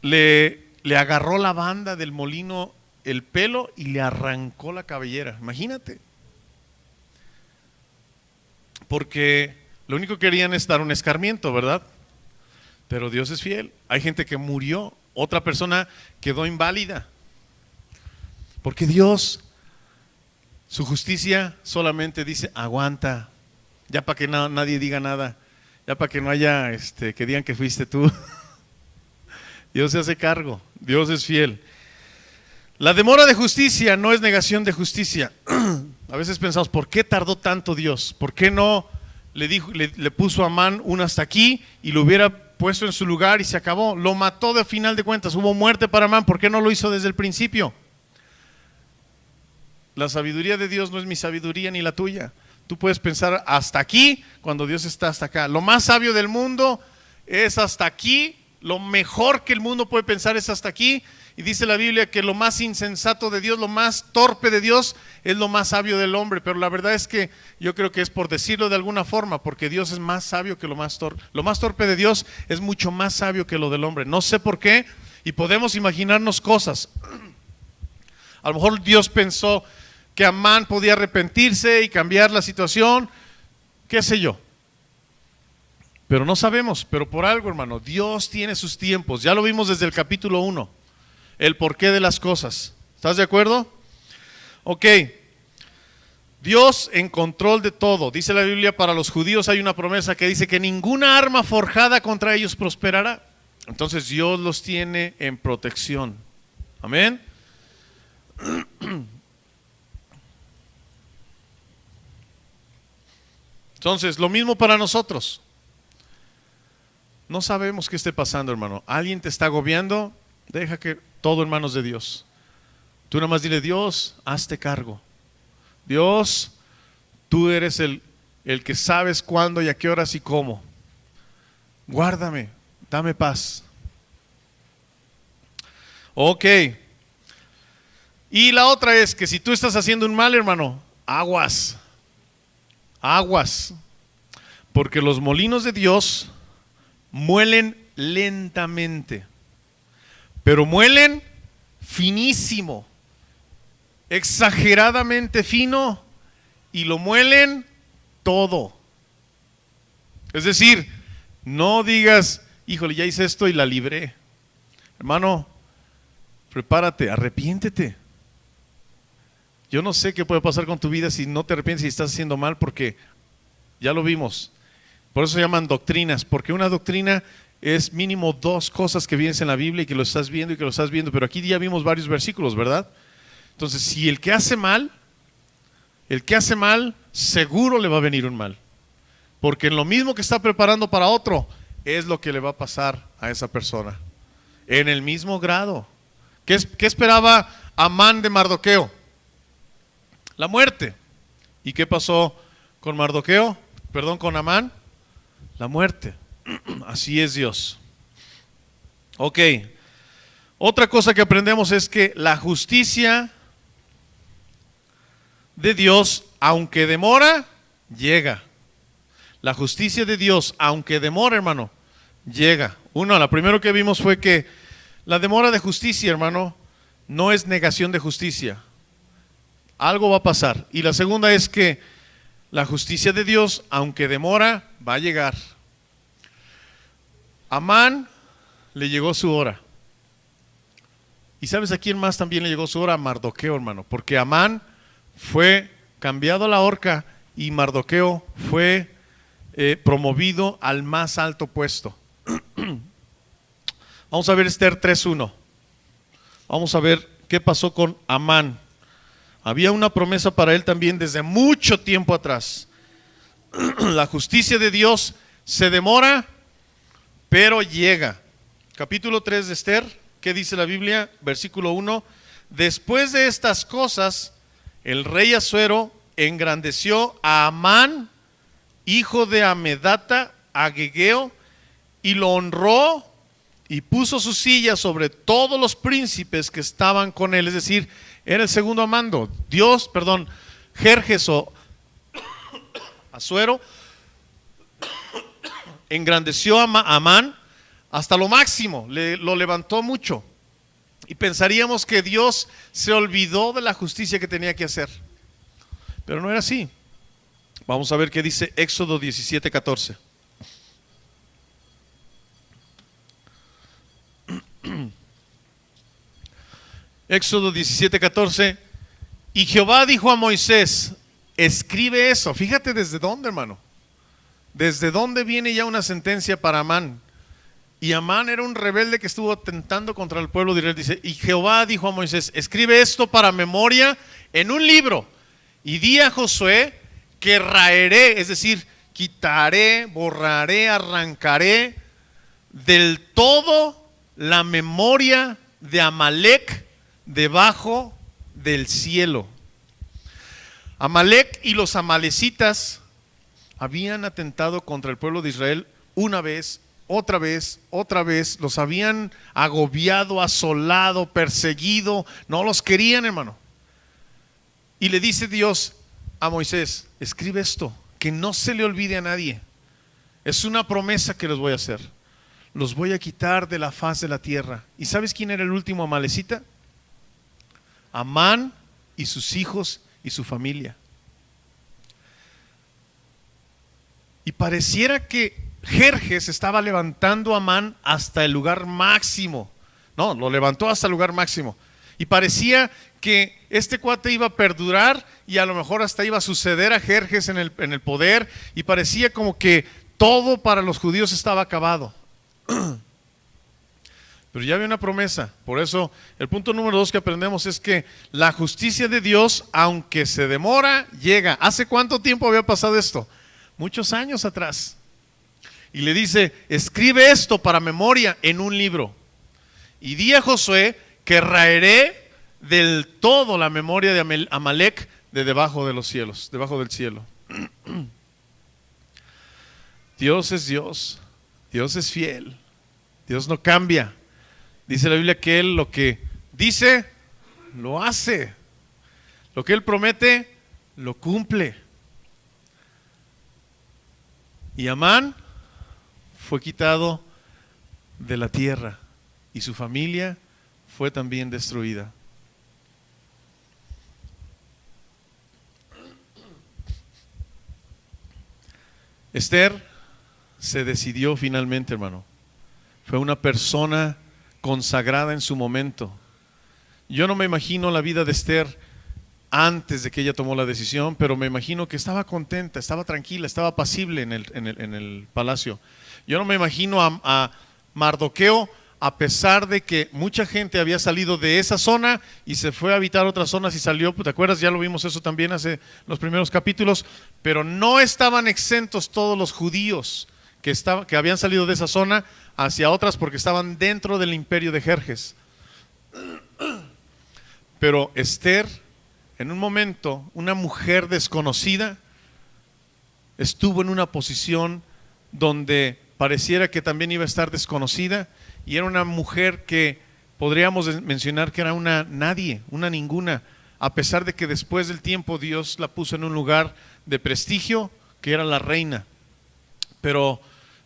le agarró la banda del molino el pelo y le arrancó la cabellera. Imagínate. Porque lo único que querían es dar un escarmiento, ¿verdad? Pero Dios es fiel. Hay gente que murió, otra persona quedó inválida. Porque Dios, su justicia solamente dice: aguanta, ya para que nadie diga nada, ya para que no haya que digan que fuiste tú. Dios se hace cargo, Dios es fiel. La demora de justicia no es negación de justicia. A veces pensamos: ¿por qué tardó tanto Dios? ¿Por qué no le puso a Amán un hasta aquí y lo hubiera puesto en su lugar y se acabó. Lo mató de final de cuentas, hubo muerte para Amán. ¿Por qué no lo hizo desde el principio? La sabiduría de Dios no es mi sabiduría ni la tuya. Tú puedes pensar hasta aquí cuando Dios está hasta acá. Lo más sabio del mundo es hasta aquí. Lo mejor que el mundo puede pensar es hasta aquí. Y dice la Biblia que lo más insensato de Dios, lo más torpe de Dios, es lo más sabio del hombre. Pero la verdad es que yo creo que es por decirlo de alguna forma, porque Dios es más sabio que lo más torpe. Lo más torpe de Dios es mucho más sabio que lo del hombre. No sé por qué, y podemos imaginarnos cosas. A lo mejor Dios pensó que Amán podía arrepentirse y cambiar la situación, qué sé yo. Pero no sabemos, pero por algo, hermano, Dios tiene sus tiempos. Ya lo vimos desde el capítulo 1, el porqué de las cosas. ¿Estás de acuerdo? Ok. Dios en control de todo. Dice la Biblia, para los judíos hay una promesa que dice que ninguna arma forjada contra ellos prosperará. Entonces Dios los tiene en protección. Amén. Entonces, lo mismo para nosotros. No sabemos qué esté pasando, hermano. Alguien te está agobiando, deja que todo en manos de Dios. Tú nada más dile: Dios, hazte cargo. Dios, tú eres el que sabes cuándo y a qué horas y cómo. Guárdame, dame paz. Ok. Y la otra es que si tú estás haciendo un mal, hermano, aguas. Aguas. Porque los molinos de Dios muelen lentamente, pero muelen finísimo, exageradamente fino, y lo muelen todo. Es decir, no digas: híjole, ya hice esto y la libré. Hermano, prepárate, arrepiéntete. Yo no sé qué puede pasar con tu vida si no te arrepientes y estás haciendo mal, porque ya lo vimos. Por eso se llaman doctrinas, porque una doctrina es mínimo dos cosas que vienes en la Biblia y que lo estás viendo y que lo estás viendo, pero aquí ya vimos varios versículos, ¿verdad? Entonces, si el que hace mal, seguro le va a venir un mal, porque en lo mismo que está preparando para otro, es lo que le va a pasar a esa persona, en el mismo grado. ¿Qué esperaba Amán de Mardoqueo? La muerte. ¿Y qué pasó con Mardoqueo? Perdón, con Amán. La muerte. Así es Dios. Ok. Otra cosa que aprendemos es que la justicia de Dios, aunque demora, llega. La justicia de Dios, aunque demora, hermano, llega. La primero que vimos fue que la demora de justicia, hermano, no es negación de justicia. Algo va a pasar. Y la segunda es que la justicia de Dios, aunque demora, va a llegar. Amán le llegó su hora. ¿Y sabes a quién más también le llegó su hora? A Mardoqueo, hermano. Porque Amán fue cambiado a la horca y Mardoqueo fue promovido al más alto puesto. Vamos a ver Esther 3:1. Vamos a ver qué pasó con Amán. Había una promesa para él también desde mucho tiempo atrás. La justicia de Dios se demora, pero llega. Capítulo 3 de Esther, ¿qué dice la Biblia? Versículo 1. Después de estas cosas, el rey Asuero engrandeció a Amán, hijo de Amedata, agegeo, y lo honró y puso su silla sobre todos los príncipes que estaban con él. Es decir, era el segundo a mando. Jerjes o Asuero engrandeció a Amán hasta lo máximo, lo levantó mucho. Y pensaríamos que Dios se olvidó de la justicia que tenía que hacer. Pero no era así. Vamos a ver qué dice Éxodo 17:14. Éxodo 17:14. Y Jehová dijo a Moisés: escribe eso. Fíjate desde dónde, hermano. Desde dónde viene ya una sentencia para Amán. Y Amán era un rebelde que estuvo atentando contra el pueblo de Israel. Dice: y Jehová dijo a Moisés: escribe esto para memoria en un libro, y di a Josué que raeré, es decir, quitaré, borraré, arrancaré del todo la memoria de Amalec debajo del cielo. Amalec y los amalecitas habían atentado contra el pueblo de Israel una vez, otra vez, otra vez. Los habían agobiado, asolado, perseguido. No los querían, hermano. Y le dice Dios a Moisés: escribe esto, que no se le olvide a nadie. Es una promesa que les voy a hacer. Los voy a quitar de la faz de la tierra. ¿Y sabes quién era el último amalecita? Amán y sus hijos y su familia. Y pareciera que Jerjes estaba levantando a Amán hasta el lugar máximo. No, lo levantó hasta el lugar máximo. Y parecía que este cuate iba a perdurar y a lo mejor hasta iba a suceder a Jerjes en el poder. Y parecía como que todo para los judíos estaba acabado. Pero ya había una promesa. Por eso el punto número 2 que aprendemos es que la justicia de Dios, aunque se demora, llega. ¿Hace cuánto tiempo había pasado esto? Muchos años atrás. Y le dice: escribe esto para memoria en un libro. Y di a Josué que raeré del todo la memoria de Amalec de debajo de los cielos, debajo del cielo. Dios es Dios. Dios es fiel. Dios no cambia. Dice la Biblia que Él lo que dice, lo hace. Lo que Él promete, lo cumple. Y Amán fue quitado de la tierra y su familia fue también destruida. Esther se decidió finalmente, hermano. Fue una persona consagrada en su momento. Yo no me imagino la vida de Esther antes de que ella tomó la decisión, pero me imagino que estaba contenta, estaba tranquila, estaba apacible en el palacio. Yo no me imagino a Mardoqueo, a pesar de que mucha gente había salido de esa zona y se fue a habitar otras zonas y salió, ¿te acuerdas? Ya lo vimos eso también hace los primeros capítulos, pero no estaban exentos todos los judíos que habían salido de esa zona hacia otras porque estaban dentro del imperio de Jerjes. Pero Esther, en un momento, una mujer desconocida, estuvo en una posición donde pareciera que también iba a estar desconocida, y era una mujer que podríamos mencionar que era una nadie, una ninguna, a pesar de que después del tiempo Dios la puso en un lugar de prestigio, que era la reina. Pero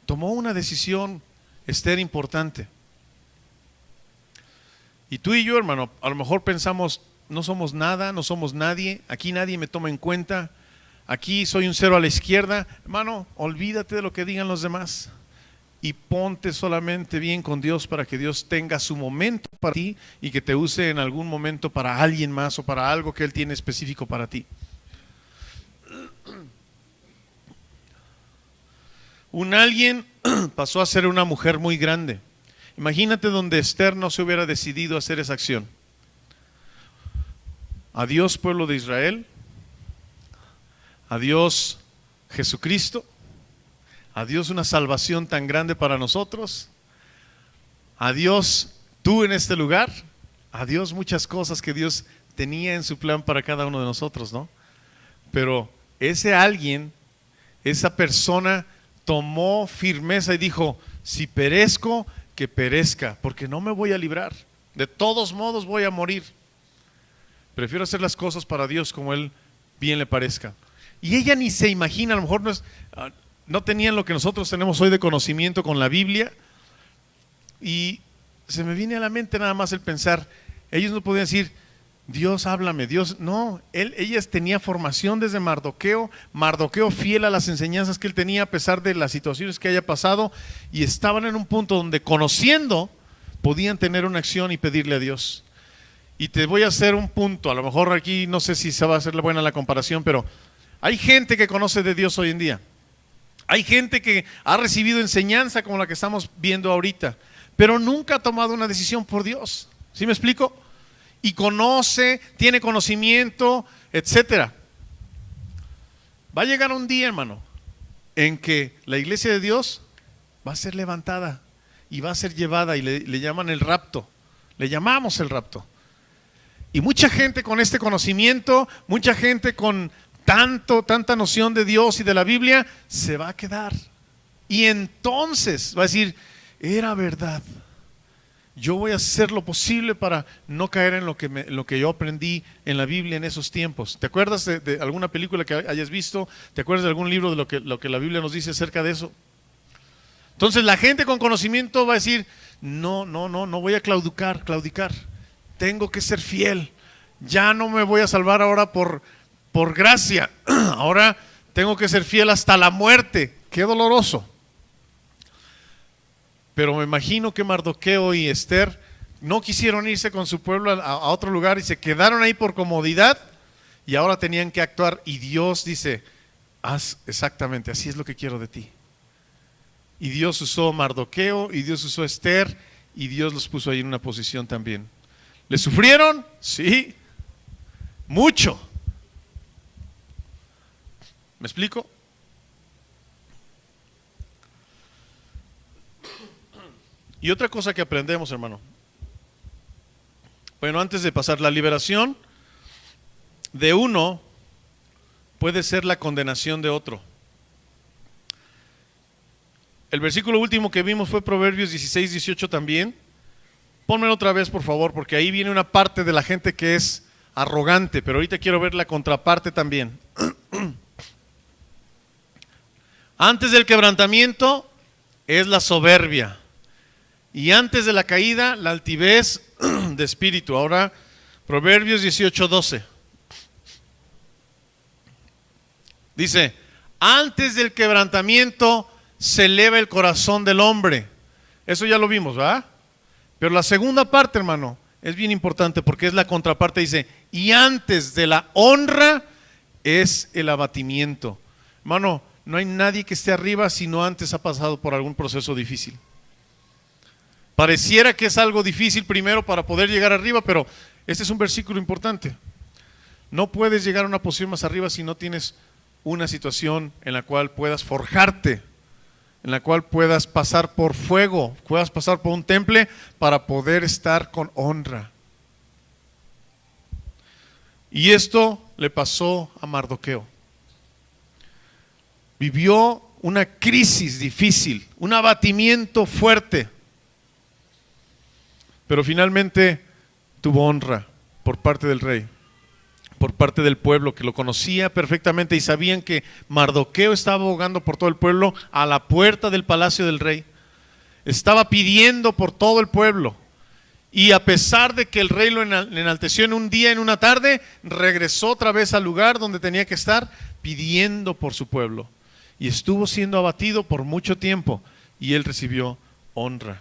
tomó una decisión, Esther, importante. Y tú y yo, hermano, a lo mejor pensamos: no somos nada, no somos nadie, aquí nadie me toma en cuenta, aquí soy un cero a la izquierda. Hermano, olvídate de lo que digan los demás y ponte solamente bien con Dios para que Dios tenga su momento para ti y que te use en algún momento para alguien más o para algo que Él tiene específico para ti. Un alguien pasó a ser una mujer muy grande. Imagínate donde Esther no se hubiera decidido a hacer esa acción. Adiós, pueblo de Israel. Adiós, Jesucristo. Adiós, una salvación tan grande para nosotros. Adiós, tú en este lugar. Adiós, muchas cosas que Dios tenía en su plan para cada uno de nosotros, ¿no? Pero ese alguien, esa persona, tomó firmeza y dijo: si perezco, que perezca, porque no me voy a librar. De todos modos voy a morir. Prefiero hacer las cosas para Dios como Él bien le parezca. Y ella ni se imagina, a lo mejor no tenían lo que nosotros tenemos hoy de conocimiento con la Biblia. Y se me viene a la mente nada más el pensar, ellos no podían decir: Dios, háblame, Dios. No, ellas tenía formación desde Mardoqueo fiel a las enseñanzas que él tenía a pesar de las situaciones que haya pasado, y estaban en un punto donde, conociendo, podían tener una acción y pedirle a Dios. Y te voy a hacer un punto, a lo mejor aquí no sé si se va a hacer buena la comparación, pero hay gente que conoce de Dios hoy en día. Hay gente que ha recibido enseñanza como la que estamos viendo ahorita, pero nunca ha tomado una decisión por Dios. ¿Sí me explico? Y conoce, tiene conocimiento, etcétera. Va a llegar un día, hermano, en que la iglesia de Dios va a ser levantada y va a ser llevada, y le llaman el rapto, le llamamos el rapto. Y mucha gente con este conocimiento, mucha gente con tanta noción de Dios y de la Biblia, se va a quedar. Y entonces va a decir, era verdad. Yo voy a hacer lo posible para no caer en lo que yo aprendí en la Biblia en esos tiempos. ¿Te acuerdas de alguna película que hayas visto? ¿Te acuerdas de algún libro de lo que la Biblia nos dice acerca de eso? Entonces la gente con conocimiento va a decir, no voy a claudicar. Tengo que ser fiel. Ya no me voy a salvar ahora por gracia. Ahora tengo que ser fiel hasta la muerte. Qué doloroso. Pero me imagino que Mardoqueo y Esther no quisieron irse con su pueblo a otro lugar y se quedaron ahí por comodidad, y ahora tenían que actuar, y Dios dice, haz exactamente, así es lo que quiero de ti. Y Dios usó Mardoqueo y Dios usó Esther, y Dios los puso ahí en una posición también. ¿Le sufrieron? Sí, mucho. ¿Me explico? Y otra cosa que aprendemos, hermano. Bueno, antes de pasar, la liberación de uno puede ser la condenación de otro. El versículo último que vimos fue Proverbios 16, 18 también. Pónmelo otra vez, por favor, porque ahí viene una parte de la gente que es arrogante, pero ahorita quiero ver la contraparte también. Antes del quebrantamiento es la soberbia. Y antes de la caída, la altivez de espíritu. Ahora, Proverbios 18:12. Dice, antes del quebrantamiento se eleva el corazón del hombre. Eso ya lo vimos, ¿verdad? Pero la segunda parte, hermano, es bien importante porque es la contraparte. Dice, y antes de la honra es el abatimiento. Hermano, no hay nadie que esté arriba si no antes ha pasado por algún proceso difícil. Pareciera que es algo difícil primero para poder llegar arriba, pero este es un versículo importante. No puedes llegar a una posición más arriba si no tienes una situación en la cual puedas forjarte, en la cual puedas pasar por fuego, puedas pasar por un temple para poder estar con honra. Y esto le pasó a Mardoqueo. Vivió una crisis difícil, un abatimiento fuerte. Pero finalmente tuvo honra por parte del rey, por parte del pueblo que lo conocía perfectamente y sabían que Mardoqueo estaba abogando por todo el pueblo a la puerta del palacio del rey. Estaba pidiendo por todo el pueblo. Y a pesar de que el rey lo enalteció en un día, en una tarde, regresó otra vez al lugar donde tenía que estar pidiendo por su pueblo. Y estuvo siendo abatido por mucho tiempo y él recibió honra.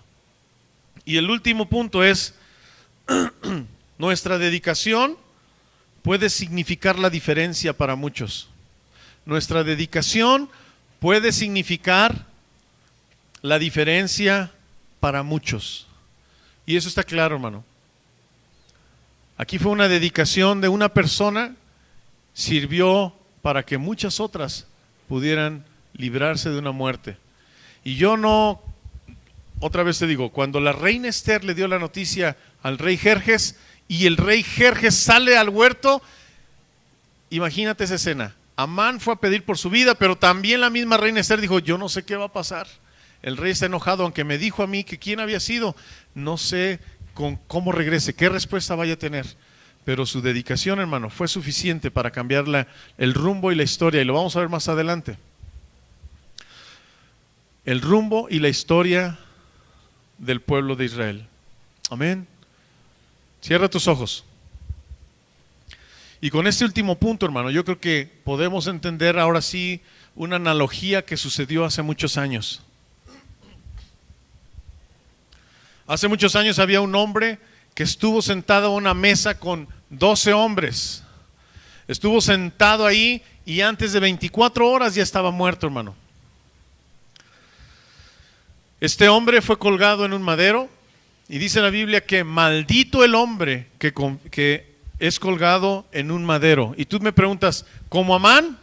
Y el último punto es, nuestra dedicación puede significar la diferencia para muchos. Nuestra dedicación puede significar la diferencia para muchos. Y eso está claro, hermano. Aquí fue una dedicación de una persona, sirvió para que muchas otras pudieran librarse de una muerte. Y yo no... Otra vez te digo, cuando la reina Esther le dio la noticia al rey Jerjes y el rey Jerjes sale al huerto, imagínate esa escena. Amán fue a pedir por su vida, pero también la misma reina Esther dijo, yo no sé qué va a pasar. El rey está enojado, aunque me dijo a mí que quién había sido, no sé cómo regrese, qué respuesta vaya a tener. Pero su dedicación, hermano, fue suficiente para cambiar el rumbo y la historia, y lo vamos a ver más adelante. El rumbo y la historia del pueblo de Israel. Amén. Cierra tus ojos. Y con este último punto, hermano, yo creo que podemos entender ahora sí una analogía que sucedió hace muchos años. Hace muchos años había un hombre que estuvo sentado a una mesa con 12 hombres. Estuvo sentado ahí y antes de 24 horas ya estaba muerto, hermano. Este hombre fue colgado en un madero y dice la Biblia que maldito el hombre que es colgado en un madero. Y tú me preguntas, ¿como Amán?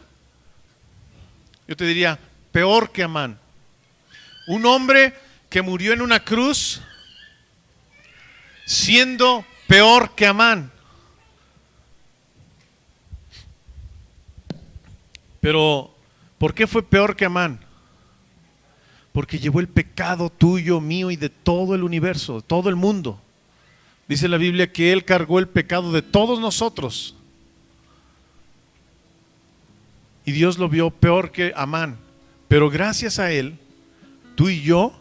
Yo te diría, peor que Amán. Un hombre que murió en una cruz siendo peor que Amán. Pero, ¿por qué fue peor que Amán? Porque llevó el pecado tuyo, mío y de todo el universo, de todo el mundo. Dice la Biblia que Él cargó el pecado de todos nosotros. Y Dios lo vio peor que Amán. Pero gracias a Él, tú y yo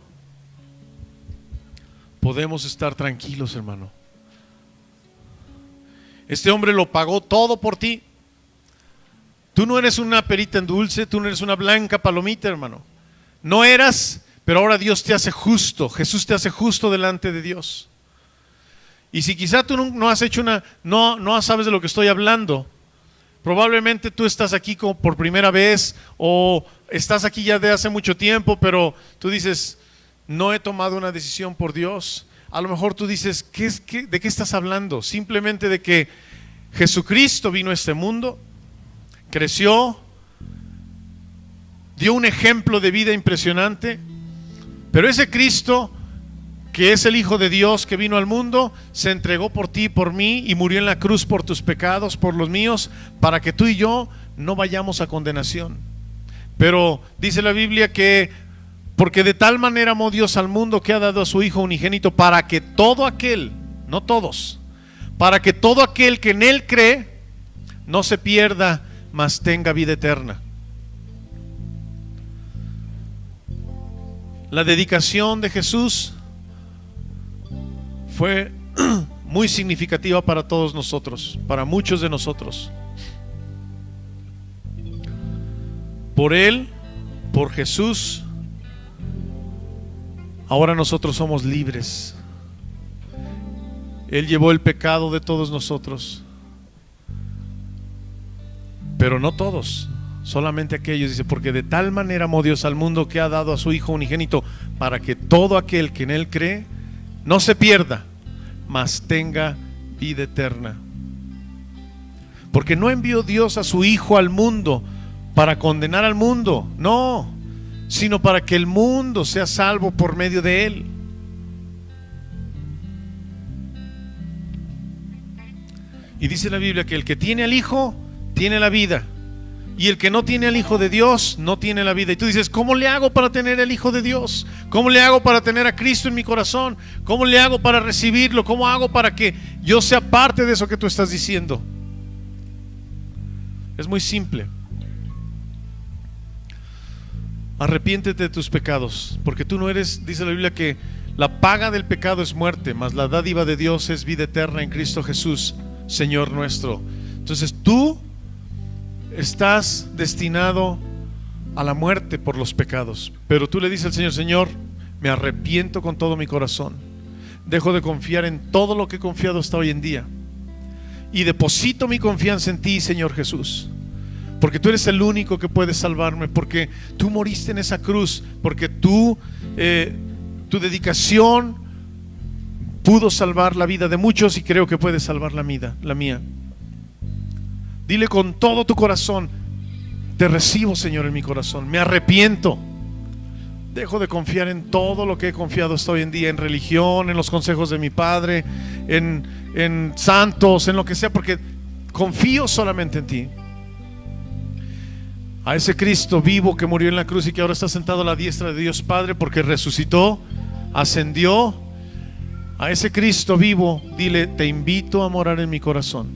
podemos estar tranquilos, hermano. Este hombre lo pagó todo por ti. Tú no eres una perita en dulce, tú no eres una blanca palomita, hermano. No eras, pero ahora Dios te hace justo. Jesús te hace justo delante de Dios. Y si quizá tú no has hecho no sabes de lo que estoy hablando, probablemente tú estás aquí como por primera vez o estás aquí ya de hace mucho tiempo, pero tú dices, no he tomado una decisión por Dios. A lo mejor tú dices, ¿de qué estás hablando? Simplemente de que Jesucristo vino a este mundo, creció, dio un ejemplo de vida impresionante, pero ese Cristo, que es el Hijo de Dios que vino al mundo, se entregó por ti y por mí y murió en la cruz por tus pecados, por los míos, para que tú y yo no vayamos a condenación. Pero dice la Biblia que porque de tal manera amó Dios al mundo que ha dado a su Hijo unigénito para que todo aquel, no todos, para que todo aquel que en Él cree no se pierda, mas tenga vida eterna. La dedicación de Jesús fue muy significativa para todos nosotros, para muchos de nosotros. Por Él, por Jesús, ahora nosotros somos libres. Él llevó el pecado de todos nosotros, pero no todos, solamente aquellos. Dice, porque de tal manera amó Dios al mundo que ha dado a su Hijo unigénito, para que todo aquel que en Él cree no se pierda, mas tenga vida eterna. Porque no envió Dios a su Hijo al mundo para condenar al mundo, no, sino para que el mundo sea salvo por medio de Él. Y dice la Biblia que el que tiene al Hijo tiene la vida, y el que no tiene al Hijo de Dios no tiene la vida. Y tú dices, ¿cómo le hago para tener el Hijo de Dios? ¿Cómo le hago para tener a Cristo en mi corazón? ¿Cómo le hago para recibirlo? ¿Cómo hago para que yo sea parte de eso que tú estás diciendo? Es muy simple. Arrepiéntete de tus pecados, porque tú no eres, dice la Biblia, que la paga del pecado es muerte, mas la dádiva de Dios es vida eterna en Cristo Jesús, Señor nuestro. Entonces tú estás destinado a la muerte por los pecados, pero tú le dices al Señor, Señor, me arrepiento con todo mi corazón, dejo de confiar en todo lo que he confiado hasta hoy en día y deposito mi confianza en ti, Señor Jesús, porque tú eres el único que puede salvarme, porque tú moriste en esa cruz, porque tu dedicación pudo salvar la vida de muchos y creo que puede salvar la mía. Dile con todo tu corazón, te recibo, Señor, en mi corazón, me arrepiento, dejo de confiar en todo lo que he confiado hasta hoy en día, en religión, en los consejos de mi padre, en santos, en lo que sea, porque confío solamente en ti. A ese Cristo vivo que murió en la cruz y que ahora está sentado a la diestra de Dios Padre porque resucitó, ascendió, a ese Cristo vivo, dile, te invito a morar en mi corazón.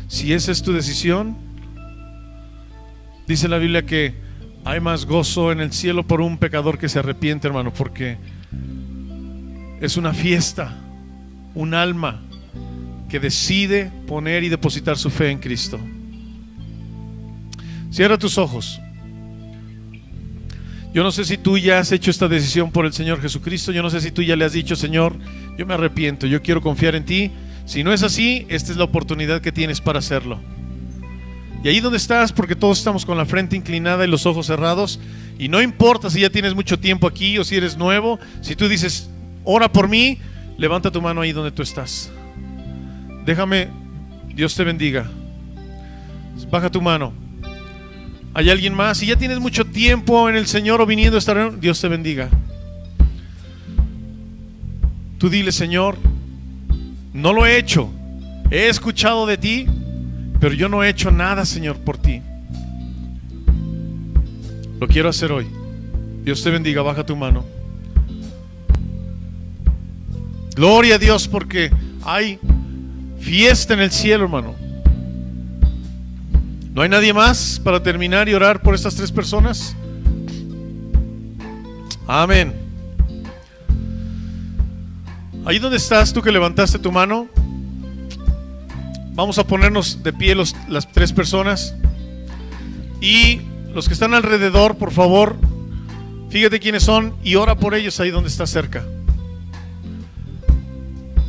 Si esa es tu decisión, dice la Biblia que hay más gozo en el cielo por un pecador que se arrepiente, hermano, porque es una fiesta, un alma que decide poner y depositar su fe en Cristo. Cierra tus ojos. Yo no sé si tú ya has hecho esta decisión por el Señor Jesucristo. Yo no sé si tú ya le has dicho, Señor, yo me arrepiento, yo quiero confiar en ti. Si no es así, esta es la oportunidad que tienes para hacerlo. Y ahí donde estás, porque todos estamos con la frente inclinada y los ojos cerrados, y no importa si ya tienes mucho tiempo aquí o si eres nuevo, si tú dices, ora por mí, levanta tu mano ahí donde tú estás. Déjame, Dios te bendiga. Baja tu mano. ¿Hay alguien más? Si ya tienes mucho tiempo en el Señor o viniendo a esta reunión, Dios te bendiga. Tú dile: Señor, no lo he hecho, he escuchado de ti, pero yo no he hecho nada, Señor, por ti. Lo quiero hacer hoy. Dios te bendiga, baja tu mano. Gloria a Dios, porque hay fiesta en el cielo, hermano. ¿No hay nadie más para terminar y orar por estas 3 personas? Amén. Ahí donde estás, tú que levantaste tu mano, vamos a ponernos de pie las 3 personas. Y los que están alrededor, por favor, fíjate quiénes son y ora por ellos ahí donde estás cerca.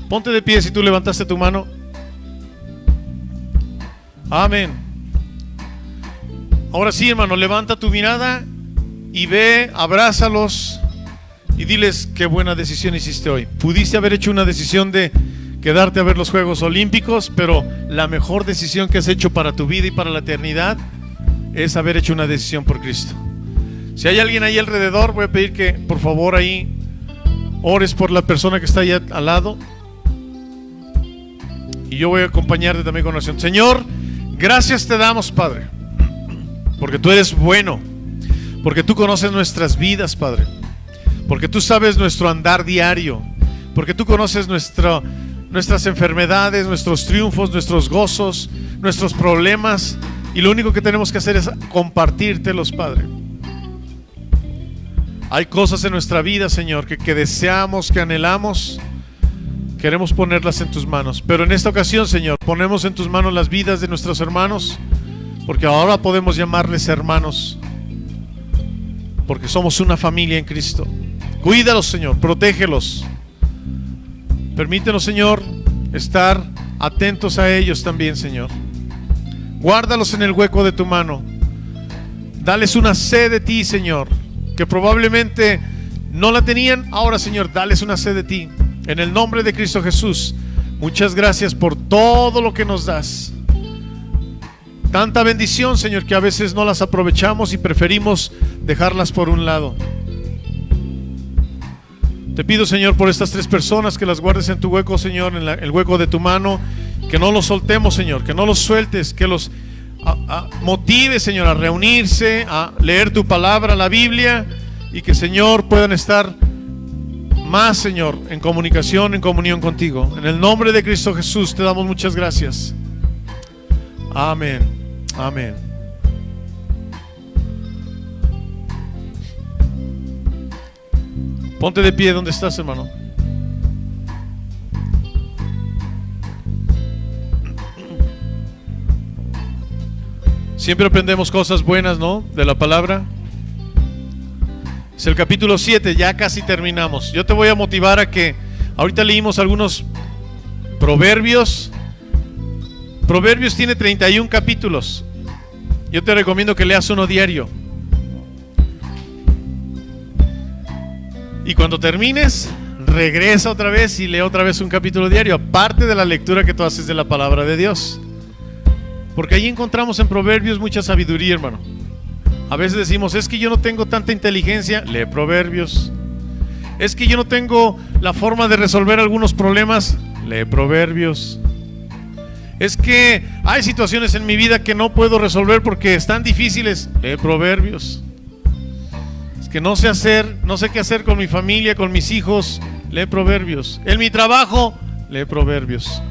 Ponte de pie si tú levantaste tu mano. Amén. Ahora sí, hermano, levanta tu mirada y ve, abrázalos y diles: qué buena decisión hiciste hoy. Pudiste haber hecho una decisión de quedarte a ver los Juegos Olímpicos, pero la mejor decisión que has hecho para tu vida y para la eternidad es haber hecho una decisión por Cristo. Si hay alguien ahí alrededor, voy a pedir que por favor ahí ores por la persona que está ahí al lado. Y yo voy a acompañarte también con oración. Señor, gracias te damos, Padre, porque tú eres bueno, porque tú conoces nuestras vidas, Padre, porque tú sabes nuestro andar diario, porque tú conoces nuestras enfermedades, nuestros triunfos, nuestros gozos, nuestros problemas, y lo único que tenemos que hacer es compartírtelos, Padre. Hay cosas en nuestra vida, Señor, que deseamos, que anhelamos. Queremos ponerlas en tus manos, pero en esta ocasión, Señor, ponemos en tus manos las vidas de nuestros hermanos, porque ahora podemos llamarles hermanos, porque somos una familia en Cristo. Cuídalos, Señor, protégelos. Permítenos, Señor, estar atentos a ellos también, Señor. Guárdalos en el hueco de tu mano. Dales una sed de ti, Señor, que probablemente no la tenían. Ahora, Señor, dales una sed de ti. En el nombre de Cristo Jesús, muchas gracias por todo lo que nos das. Tanta bendición, Señor, que a veces no las aprovechamos y preferimos dejarlas por un lado. Te pido, Señor, por estas 3 personas, que las guardes en tu hueco, Señor, en el hueco de tu mano. Que no los soltemos, Señor, que no los sueltes, que los motives, Señor, a reunirse, a leer tu palabra, la Biblia, y que, Señor, puedan estar más, Señor, en comunicación, en comunión contigo. En el nombre de Cristo Jesús te damos muchas gracias. Amén. Amén. Ponte de pie donde estás, hermano. Siempre aprendemos cosas buenas, ¿no? De la palabra. Es el capítulo 7, ya casi terminamos. Yo te voy a motivar a que, ahorita leímos algunos proverbios. Proverbios tiene 31 capítulos. Yo te recomiendo que leas uno diario. Y cuando termines, regresa otra vez y lee otra vez un capítulo diario, aparte de la lectura que tú haces de la palabra de Dios. Porque ahí encontramos en Proverbios mucha sabiduría, hermano. A veces decimos: es que yo no tengo tanta inteligencia. Lee Proverbios. Es que yo no tengo la forma de resolver algunos problemas. Lee Proverbios. Es que hay situaciones en mi vida que no puedo resolver porque están difíciles. Lee Proverbios. Es que no sé qué hacer con mi familia, con mis hijos. Lee Proverbios. En mi trabajo, lee Proverbios.